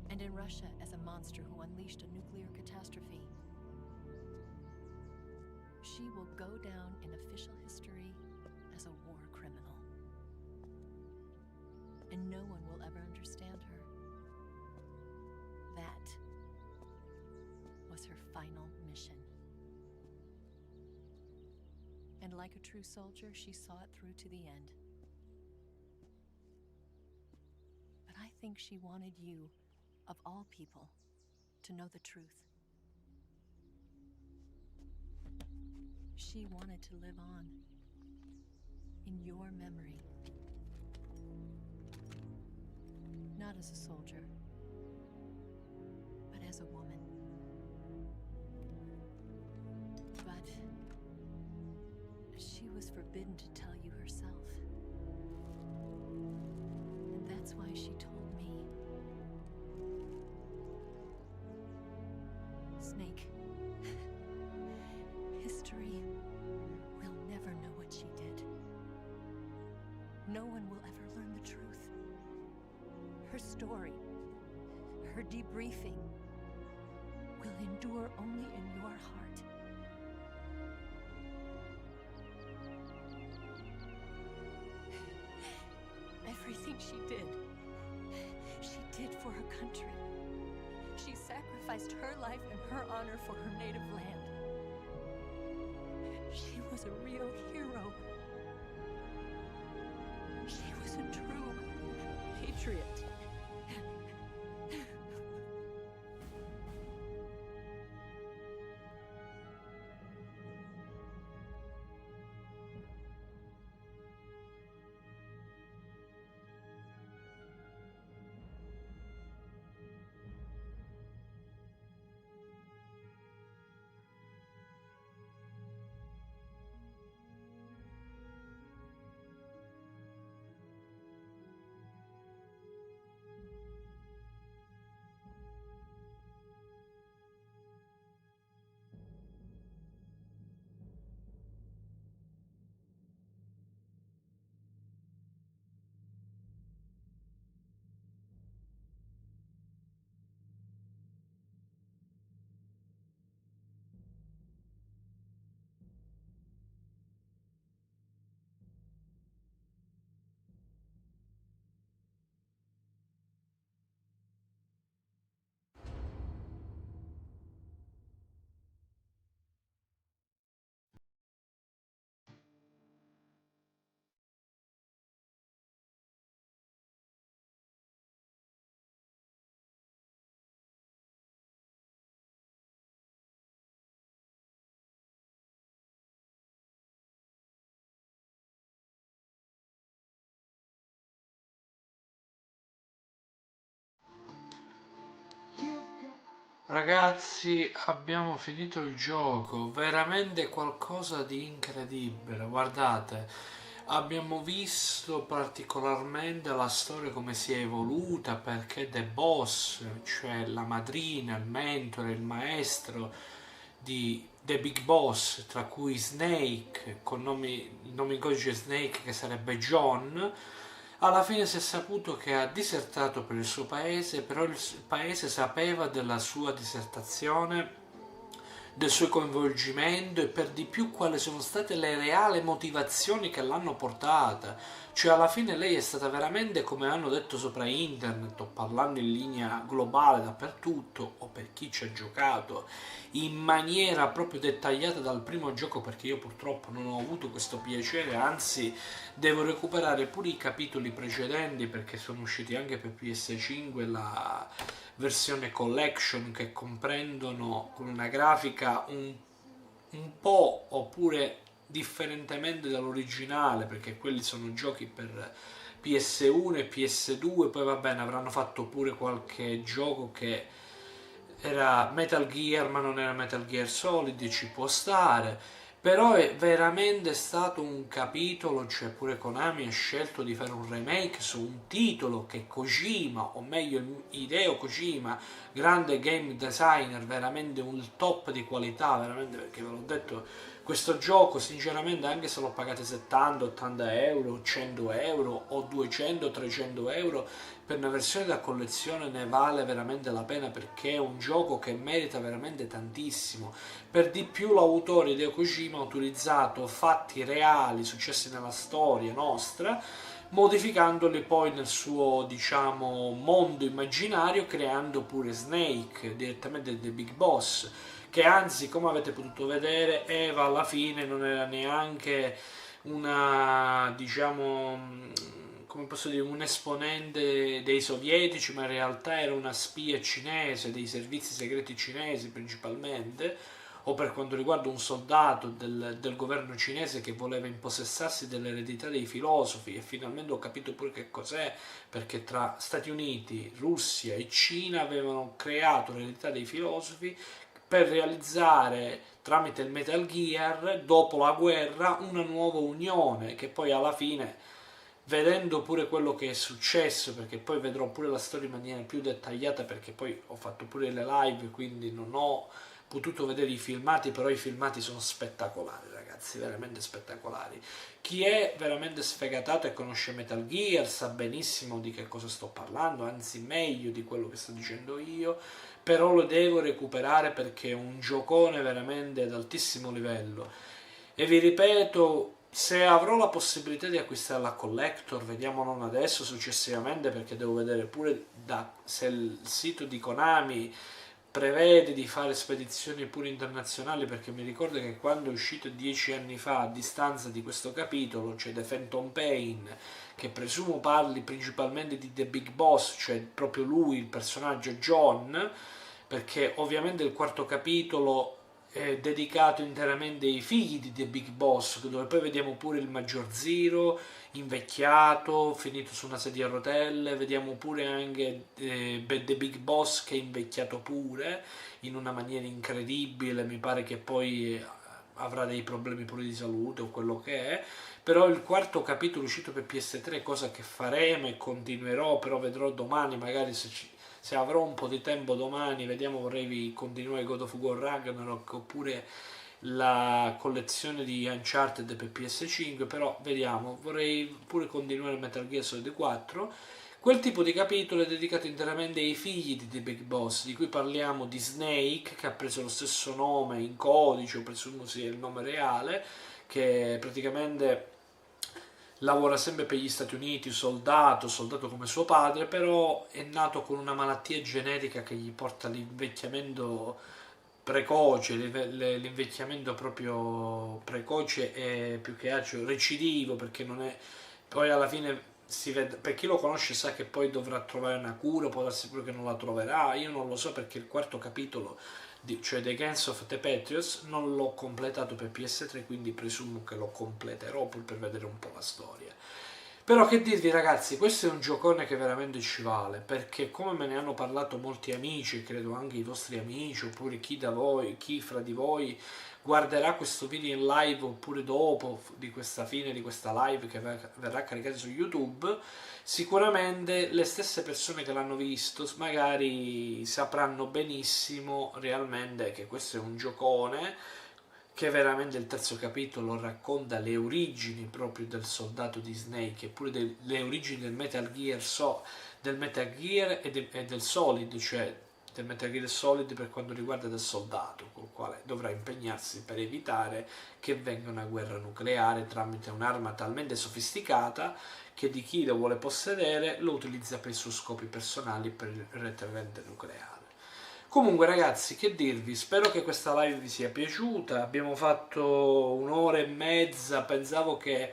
And in Russia as a monster who unleashed a nuclear catastrophe. She will go down in official history as a war criminal. And no one will ever understand her. That was her final mission. And like a true soldier, she saw it through to the end. But I think she wanted you of all people, to know the truth. She wanted to live on in your memory. Not as a soldier, but as a woman. But she was forbidden to tell you herself. And that's why she told me. Snake, history will never know what she did. No one will ever learn the truth. Her story, her debriefing, will endure only in your heart. Everything she did for her country. She sacrificed her life and her honor for her native land. She was a real hero. She was a true patriot. Ragazzi, abbiamo finito il gioco, veramente qualcosa di incredibile. Guardate, abbiamo visto particolarmente la storia come si è evoluta, perché The Boss, cioè la madrina, il mentore, il maestro di The Big Boss, tra cui Snake, il nome in codice Snake che sarebbe John, alla fine si è saputo che ha disertato per il suo paese, però il paese sapeva della sua disertazione, del suo coinvolgimento e per di più quali sono state le reali motivazioni che l'hanno portata. Cioè alla fine lei è stata veramente, come hanno detto sopra internet o parlando in linea globale dappertutto, o per chi ci ha giocato in maniera proprio dettagliata dal primo gioco, perché io purtroppo non ho avuto questo piacere, anzi devo recuperare pure i capitoli precedenti perché sono usciti anche per PS5 la versione collection, che comprendono con una grafica un po' oppure differentemente dall'originale, perché quelli sono giochi per PS1 e PS2, poi va bene, avranno fatto pure qualche gioco che era Metal Gear ma non era Metal Gear Solid, ci può stare, però è veramente stato un capitolo, cioè pure Konami ha scelto di fare un remake su un titolo che Kojima, o meglio Hideo Kojima, grande game designer, veramente un top di qualità, veramente, perché ve l'ho detto, questo gioco sinceramente anche se l'ho pagato 70, 80 euro, 100 euro o 200, 300 euro per una versione da collezione ne vale veramente la pena, perché è un gioco che merita veramente tantissimo. Per di più l'autore Hideo Kojima ha utilizzato fatti reali successi nella storia nostra, modificandoli poi nel suo, diciamo, mondo immaginario, creando pure Snake direttamente The Big Boss, che anzi, come avete potuto vedere, Eva alla fine non era neanche una, diciamo, come come posso dire, un esponente dei sovietici, ma in realtà era una spia cinese, dei servizi segreti cinesi principalmente, o per quanto riguarda un soldato del governo cinese che voleva impossessarsi dell'eredità dei filosofi, e finalmente ho capito pure che cos'è, perché tra Stati Uniti, Russia e Cina avevano creato l'eredità dei filosofi per realizzare tramite il Metal Gear, dopo la guerra, una nuova unione che poi alla fine, vedendo pure quello che è successo, perché poi vedrò pure la storia in maniera più dettagliata, perché poi ho fatto pure le live, quindi non ho potuto vedere i filmati, però i filmati sono spettacolari, ragazzi, veramente spettacolari. Chi è veramente sfegatato e conosce Metal Gear sa benissimo di che cosa sto parlando, anzi meglio di quello che sto dicendo io, però lo devo recuperare perché è un giocone veramente ad altissimo livello. E vi ripeto, se avrò la possibilità di acquistare la collector, vediamo non adesso, successivamente, perché devo vedere pure se il sito di Konami prevede di fare spedizioni pure internazionali, perché mi ricordo che quando è uscito 10 anni fa, a distanza di questo capitolo, c'è The Phantom Pain, che presumo parli principalmente di The Big Boss, cioè proprio lui, il personaggio John, perché ovviamente il quarto capitolo è dedicato interamente ai figli di The Big Boss, dove poi vediamo pure il Maggior Zero invecchiato, finito su una sedia a rotelle, vediamo pure anche The Big Boss che è invecchiato pure in una maniera incredibile, mi pare che poi avrà dei problemi pure di salute o quello che è, però il quarto capitolo uscito per PS3, cosa che faremo e continuerò, però vedrò domani magari se avrò un po' di tempo domani, vediamo, vorrei continuare God of War Ragnarok oppure la collezione di Uncharted per PS5, però vediamo, vorrei pure continuare Metal Gear Solid 4. Quel tipo di capitolo è dedicato interamente ai figli di The Big Boss, di cui parliamo di Snake, che ha preso lo stesso nome in codice, o presumo sia il nome reale, che praticamente lavora sempre per gli Stati Uniti, soldato come suo padre, però è nato con una malattia genetica che gli porta all'invecchiamento precoce, l'invecchiamento proprio precoce e più che altro recidivo, perché non è, poi alla fine si vede, per chi lo conosce sa che poi dovrà trovare una cura, può darsi pure che non la troverà, io non lo so perché il quarto capitolo cioè The Gangs of the Patriots non l'ho completato per PS3, quindi presumo che lo completerò pur per vedere un po' la storia. Però che dirvi ragazzi, questo è un giocone che veramente ci vale, perché come me ne hanno parlato molti amici, credo anche i vostri amici, oppure chi da voi, chi fra di voi guarderà questo video in live oppure dopo di questa fine di questa live che verrà caricata su YouTube, sicuramente le stesse persone che l'hanno visto magari sapranno benissimo realmente che questo è un giocone, che veramente il terzo capitolo racconta le origini proprio del soldato di Snake, eppure le origini del Metal Gear, del Metal Gear e del Solid, cioè del Metal Gear Solid per quanto riguarda del soldato, col quale dovrà impegnarsi per evitare che venga una guerra nucleare tramite un'arma talmente sofisticata che di chi lo vuole possedere lo utilizza per i suoi scopi personali, per il repellente nucleare. Comunque ragazzi, che dirvi, spero che questa live vi sia piaciuta, abbiamo fatto un'ora e mezza, pensavo che,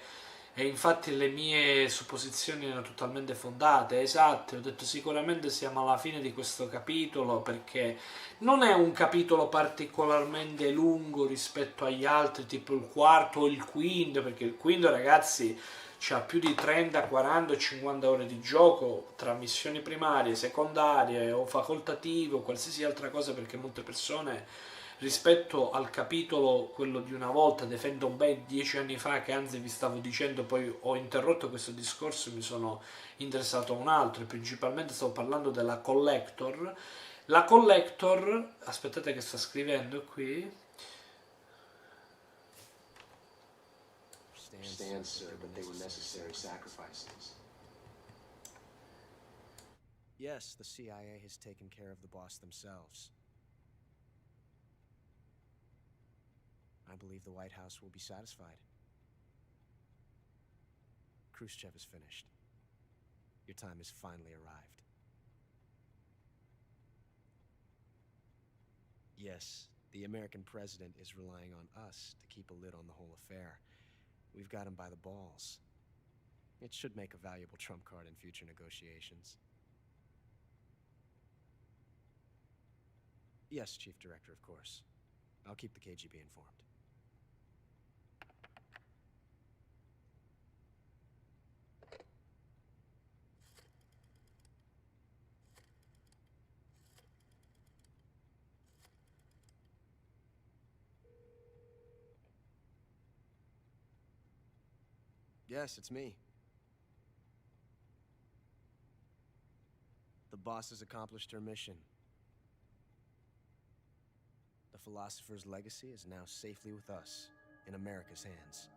e infatti le mie supposizioni erano totalmente fondate, esatte, ho detto sicuramente siamo alla fine di questo capitolo perché non è un capitolo particolarmente lungo rispetto agli altri, tipo il quarto o il quinto, perché il quinto ragazzi c'ha più di 30, 40 o 50 ore di gioco tra missioni primarie, secondarie o facoltative o qualsiasi altra cosa, perché molte persone rispetto al capitolo, quello di una volta, The Phantom Pain 10 anni fa, che anzi vi stavo dicendo, poi ho interrotto questo discorso e mi sono interessato a un altro, e principalmente stavo parlando della Collector. La Collector, aspettate che sta scrivendo qui, Understand, sir, but they were necessary sacrifices. Yes, the CIA has taken care of the boss themselves. I believe the White House will be satisfied. Khrushchev is finished. Your time has finally arrived. Yes, the American president is relying on us to keep a lid on the whole affair. We've got him by the balls. It should make a valuable trump card in future negotiations. Yes, Chief Director, of course. I'll keep the KGB informed. Yes, it's me. The boss has accomplished her mission. The philosopher's legacy is now safely with us, in America's hands.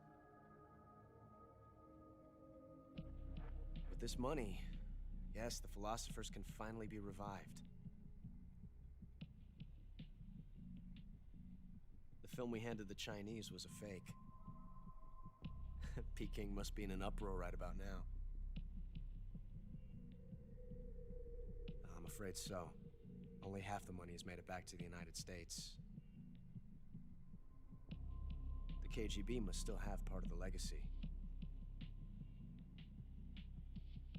With this money, yes, the philosophers can finally be revived. The film we handed the Chinese was a fake. Peking must be in an uproar right about now. I'm afraid so. Only half the money has made it back to the United States. The KGB must still have part of the legacy.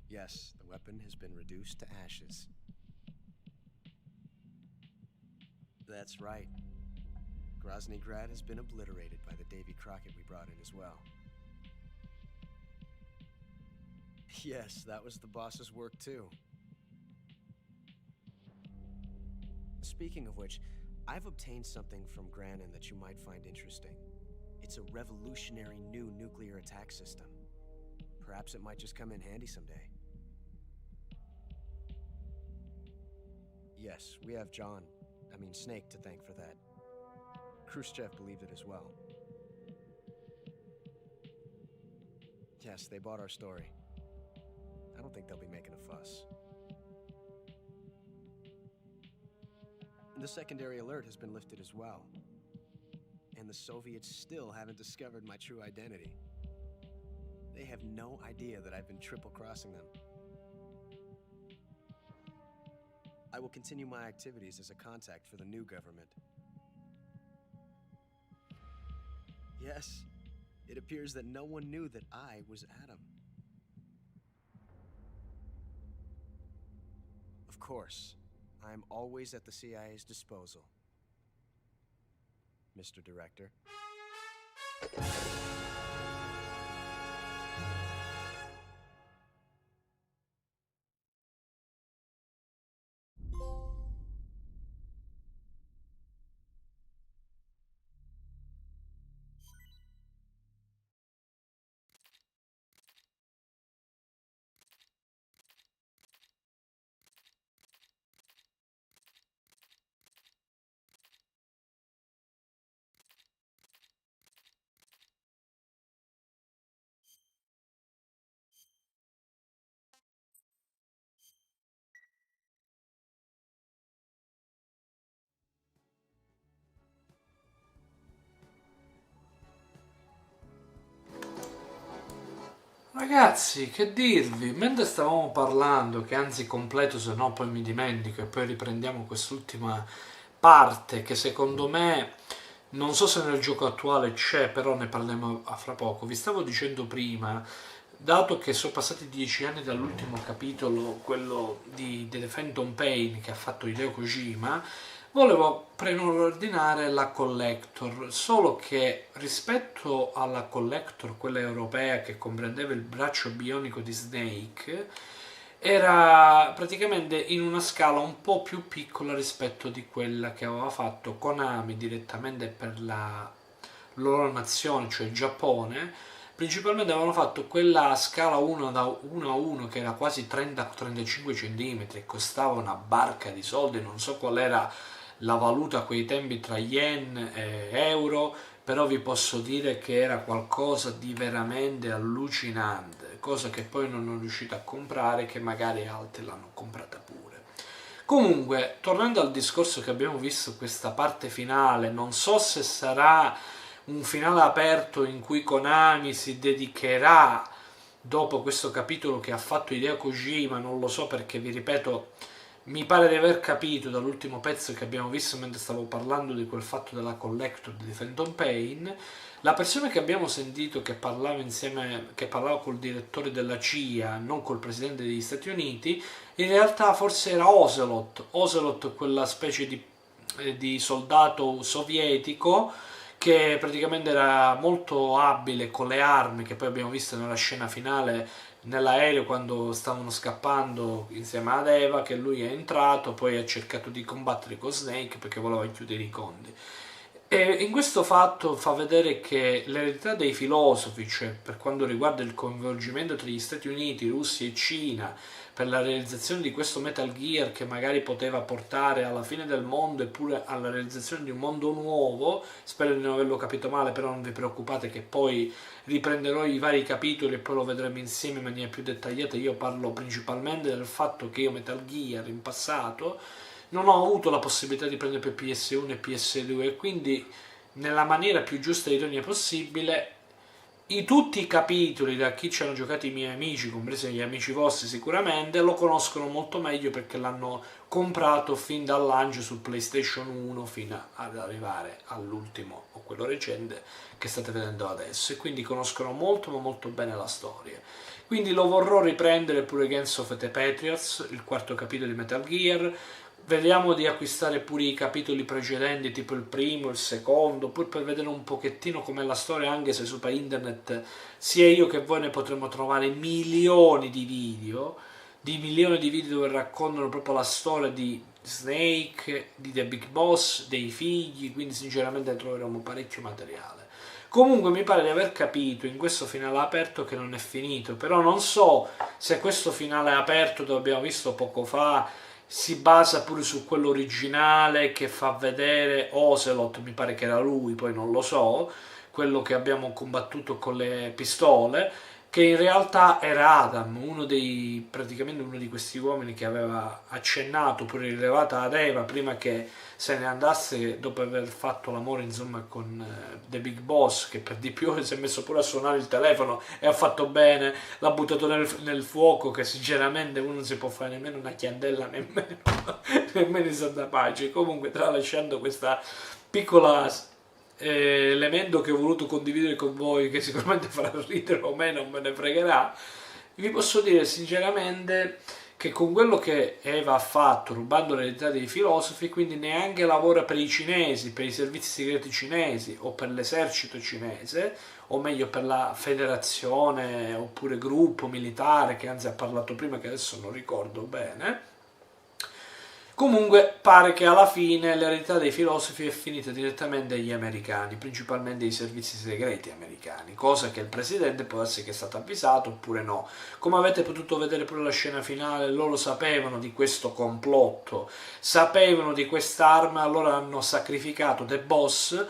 Yes, the weapon has been reduced to ashes. That's right. Groznygrad has been obliterated by the Davy Crockett we brought in as well. Yes, that was the boss's work too. Speaking of which, I've obtained something from Granin that you might find interesting. It's a revolutionary new nuclear attack system. Perhaps it might just come in handy someday. Yes, we have Snake to thank for that. Khrushchev believed it as well. Yes, they bought our story. I don't think they'll be making a fuss. The secondary alert has been lifted as well. And the Soviets still haven't discovered my true identity. They have no idea that I've been triple-crossing them. I will continue my activities as a contact for the new government. Yes, it appears that no one knew that I was Adam. Of course, I am always at the CIA's disposal, Mr. Director. Ragazzi, che dirvi? Mentre stavamo parlando, che anzi completo, se no poi mi dimentico e poi riprendiamo quest'ultima parte che secondo me, non so se nel gioco attuale c'è, però ne parliamo fra poco. Vi stavo dicendo prima, dato che sono passati 10 anni dall'ultimo capitolo, quello di The Phantom Pain che ha fatto Hideo Kojima, volevo preordinare la Collector, solo che rispetto alla Collector, quella europea che comprendeva il braccio bionico di Snake, era praticamente in una scala un po' più piccola rispetto di quella che aveva fatto Konami direttamente per la loro nazione, cioè il Giappone. Principalmente avevano fatto quella scala 1 da 1 a 1 che era quasi 30-35 cm e costava una barca di soldi, non so qual era la valuta a quei tempi tra yen e euro, però vi posso dire che era qualcosa di veramente allucinante, cosa che poi non ho riuscito a comprare, che magari altri l'hanno comprata pure. Comunque, tornando al discorso che abbiamo visto, questa parte finale, non so se sarà un finale aperto in cui Konami si dedicherà, dopo questo capitolo che ha fatto Hideo Kojima, non lo so, perché vi ripeto, mi pare di aver capito dall'ultimo pezzo che abbiamo visto mentre stavo parlando di quel fatto della Collector di Phantom Pain, La persona che abbiamo sentito che parlava insieme, che parlava col direttore della CIA, non col presidente degli Stati Uniti, in realtà forse era Ocelot. Ocelot, quella specie di soldato sovietico che praticamente era molto abile con le armi, che poi abbiamo visto nella scena finale nell'aereo quando stavano scappando insieme ad Eva, che lui è entrato, poi ha cercato di combattere con Snake perché voleva chiudere i conti. E in questo fatto fa vedere che l'eredità dei filosofi, cioè per quanto riguarda il coinvolgimento tra gli Stati Uniti, Russia e Cina, per la realizzazione di questo Metal Gear che magari poteva portare alla fine del mondo eppure alla realizzazione di un mondo nuovo, spero di non averlo capito male, però non vi preoccupate che poi riprenderò i vari capitoli e poi lo vedremo insieme in maniera più dettagliata. Io parlo principalmente del fatto che io Metal Gear in passato non ho avuto la possibilità di prendere per PS1 e PS2 e quindi nella maniera più giusta e ironia possibile tutti i capitoli, da chi ci hanno giocato i miei amici, compresi gli amici vostri sicuramente, lo conoscono molto meglio perché l'hanno comprato fin dal lancio sul PlayStation 1 fino ad arrivare all'ultimo o quello recente che state vedendo adesso, e quindi conoscono molto ma molto bene la storia. Quindi lo vorrò riprendere pure Gangs of the Patriots, il quarto capitolo di Metal Gear. Vediamo di acquistare pure i capitoli precedenti, tipo il primo, il secondo, pur per vedere un pochettino com'è la storia, anche se su internet sia io che voi ne potremo trovare milioni di video dove raccontano proprio la storia di Snake, di The Big Boss, dei figli, quindi sinceramente ne troveremo parecchio materiale. Comunque mi pare di aver capito in questo finale aperto che non è finito, però non so se questo finale aperto che abbiamo visto poco fa si basa pure su quello originale che fa vedere Ocelot, mi pare che era lui, poi non lo so, quello che abbiamo combattuto con le pistole, che in realtà era Adam, praticamente uno di questi uomini che aveva accennato, pure rilevata ad Eva prima che se ne andasse dopo aver fatto l'amore insomma con The Big Boss, che per di più si è messo pure a suonare il telefono e ha fatto bene, l'ha buttato nel fuoco, che sinceramente uno non si può fare nemmeno una candela nemmeno in santa pace. Comunque, tralasciando questa piccola elemento che ho voluto condividere con voi, che sicuramente farà ridere o meno, non me ne fregherà, vi posso dire sinceramente che con quello che Eva ha fatto rubando l'eredità dei filosofi, quindi neanche lavora per i cinesi, per i servizi segreti cinesi o per l'esercito cinese, o meglio per la federazione oppure gruppo militare che anzi ha parlato prima, che adesso non ricordo bene. Comunque pare che alla fine l'eredità dei filosofi è finita direttamente agli americani, principalmente ai servizi segreti americani, cosa che il presidente può essere che è stato avvisato oppure no. Come avete potuto vedere pure la scena finale, loro sapevano di questo complotto, sapevano di quest'arma, allora hanno sacrificato The Boss,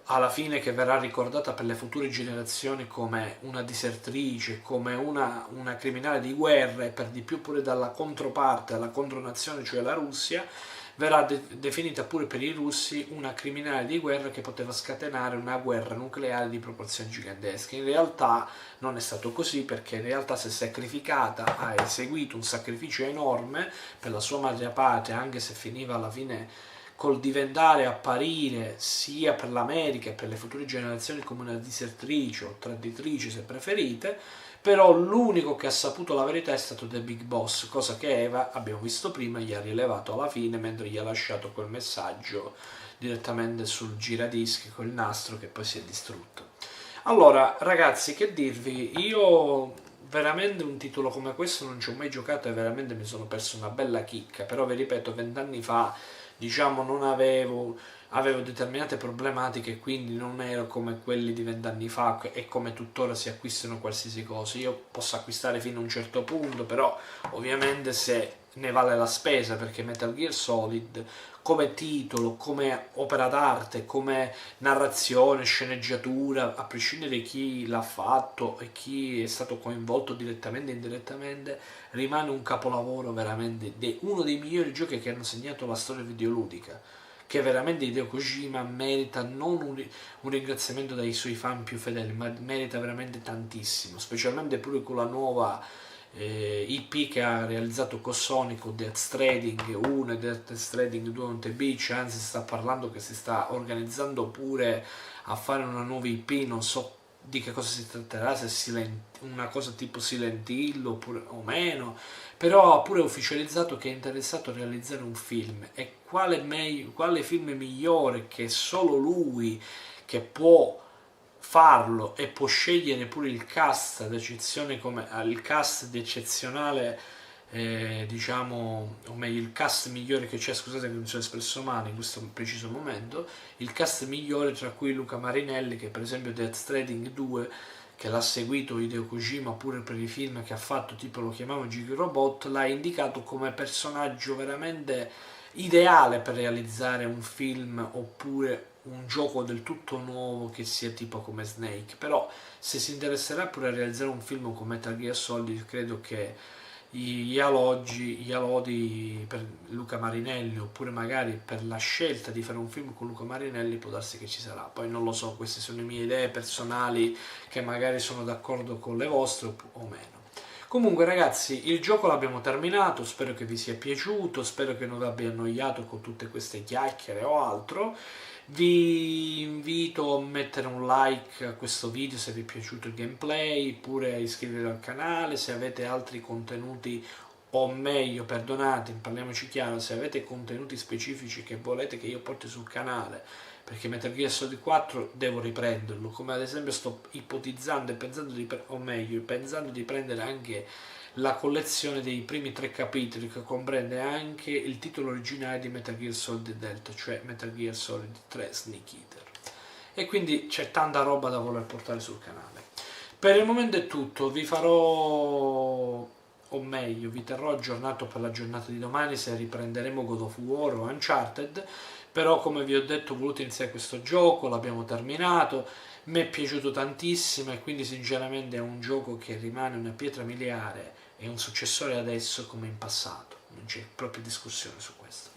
alla fine, che verrà ricordata per le future generazioni come una disertrice, come una criminale di guerra, e per di più pure dalla controparte, la contronazione, cioè la Russia, verrà definita pure per i russi una criminale di guerra che poteva scatenare una guerra nucleare di proporzioni gigantesche. In realtà non è stato così, perché in realtà si è sacrificata, ha eseguito un sacrificio enorme per la sua madre patria, anche se finiva alla fine col diventare, apparire sia per l'America e per le future generazioni come una disertrice o traditrice se preferite, però l'unico che ha saputo la verità è stato The Big Boss, cosa che Eva, abbiamo visto prima, gli ha rilevato alla fine mentre gli ha lasciato quel messaggio direttamente sul giradischi col nastro che poi si è distrutto. Allora ragazzi, che dirvi, io veramente un titolo come questo non ci ho mai giocato e veramente mi sono perso una bella chicca, però vi ripeto, 20 anni fa diciamo non avevo determinate problematiche, quindi non ero come quelli di 20 anni fa e come tuttora si acquistano qualsiasi cosa. Io posso acquistare fino a un certo punto, però ovviamente se ne vale la spesa, perché Metal Gear Solid come titolo, come opera d'arte, come narrazione, sceneggiatura, a prescindere da chi l'ha fatto e chi è stato coinvolto direttamente e indirettamente, rimane un capolavoro veramente, uno dei migliori giochi che hanno segnato la storia videoludica, che veramente Hideo Kojima merita non un ringraziamento dai suoi fan più fedeli, ma merita veramente tantissimo, specialmente pure con la nuova IP che ha realizzato con Sony, con Death Stranding 1 e Death Stranding 2 on the Beach, anzi si sta parlando che si sta organizzando pure a fare una nuova IP, non so di che cosa si tratterà, se una cosa tipo Silent Hill oppure, o meno, però ha pure ufficializzato che è interessato a realizzare un film. E quale film migliore che solo lui che può farlo e può scegliere pure il cast ad eccezione come il cast di eccezionale, diciamo, o meglio il cast migliore che c'è, scusate che mi sono espresso male in questo preciso momento, il cast migliore tra cui Luca Marinelli, che per esempio Death Stranding 2, che l'ha seguito Hideo Kojima pure per i film che ha fatto, tipo lo chiamavo Gigi Robot, l'ha indicato come personaggio veramente ideale per realizzare un film oppure un gioco del tutto nuovo che sia tipo come Snake. Però se si interesserà pure a realizzare un film come Metal Gear Solid, credo che gli alodi per Luca Marinelli, oppure magari per la scelta di fare un film con Luca Marinelli, può darsi che ci sarà. Poi non lo so, queste sono le mie idee personali che magari sono d'accordo con le vostre o meno. Comunque ragazzi, il gioco l'abbiamo terminato, spero che vi sia piaciuto, spero che non vi abbia annoiato con tutte queste chiacchiere o altro. Vi invito a mettere un like a questo video se vi è piaciuto il gameplay, pure a iscrivervi al canale se avete altri contenuti, o meglio, perdonate, parliamoci chiaro, se avete contenuti specifici che volete che io porti sul canale, perché Metal Gear Solid 4 devo riprenderlo, come ad esempio sto ipotizzando e pensando pensando di prendere anche la collezione dei primi 3 capitoli, che comprende anche il titolo originale di Metal Gear Solid Delta, cioè Metal Gear Solid 3 Snake Eater. E quindi c'è tanta roba da voler portare sul canale. Per il momento è tutto, vi farò, o meglio, vi terrò aggiornato per la giornata di domani se riprenderemo God of War o Uncharted, però come vi ho detto ho voluto iniziare questo gioco, l'abbiamo terminato, mi è piaciuto tantissimo e quindi sinceramente è un gioco che rimane una pietra miliare, è un successore adesso come in passato, non c'è proprio discussione su questo.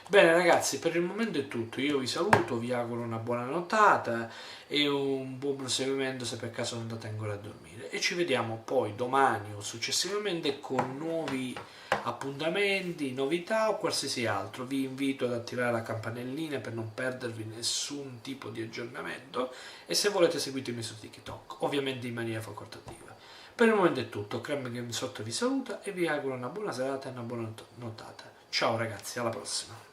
Bene ragazzi, per il momento è tutto, io vi saluto, vi auguro una buona nottata e un buon proseguimento se per caso non andate ancora a dormire, e ci vediamo poi domani o successivamente con nuovi appuntamenti, novità o qualsiasi altro. Vi invito ad attivare la campanellina per non perdervi nessun tipo di aggiornamento e se volete seguitemi su TikTok, ovviamente in maniera facoltativa. Per il momento è tutto, Cram Game Sotto vi saluta e vi auguro una buona serata e una buona nottata. Ciao ragazzi, alla prossima!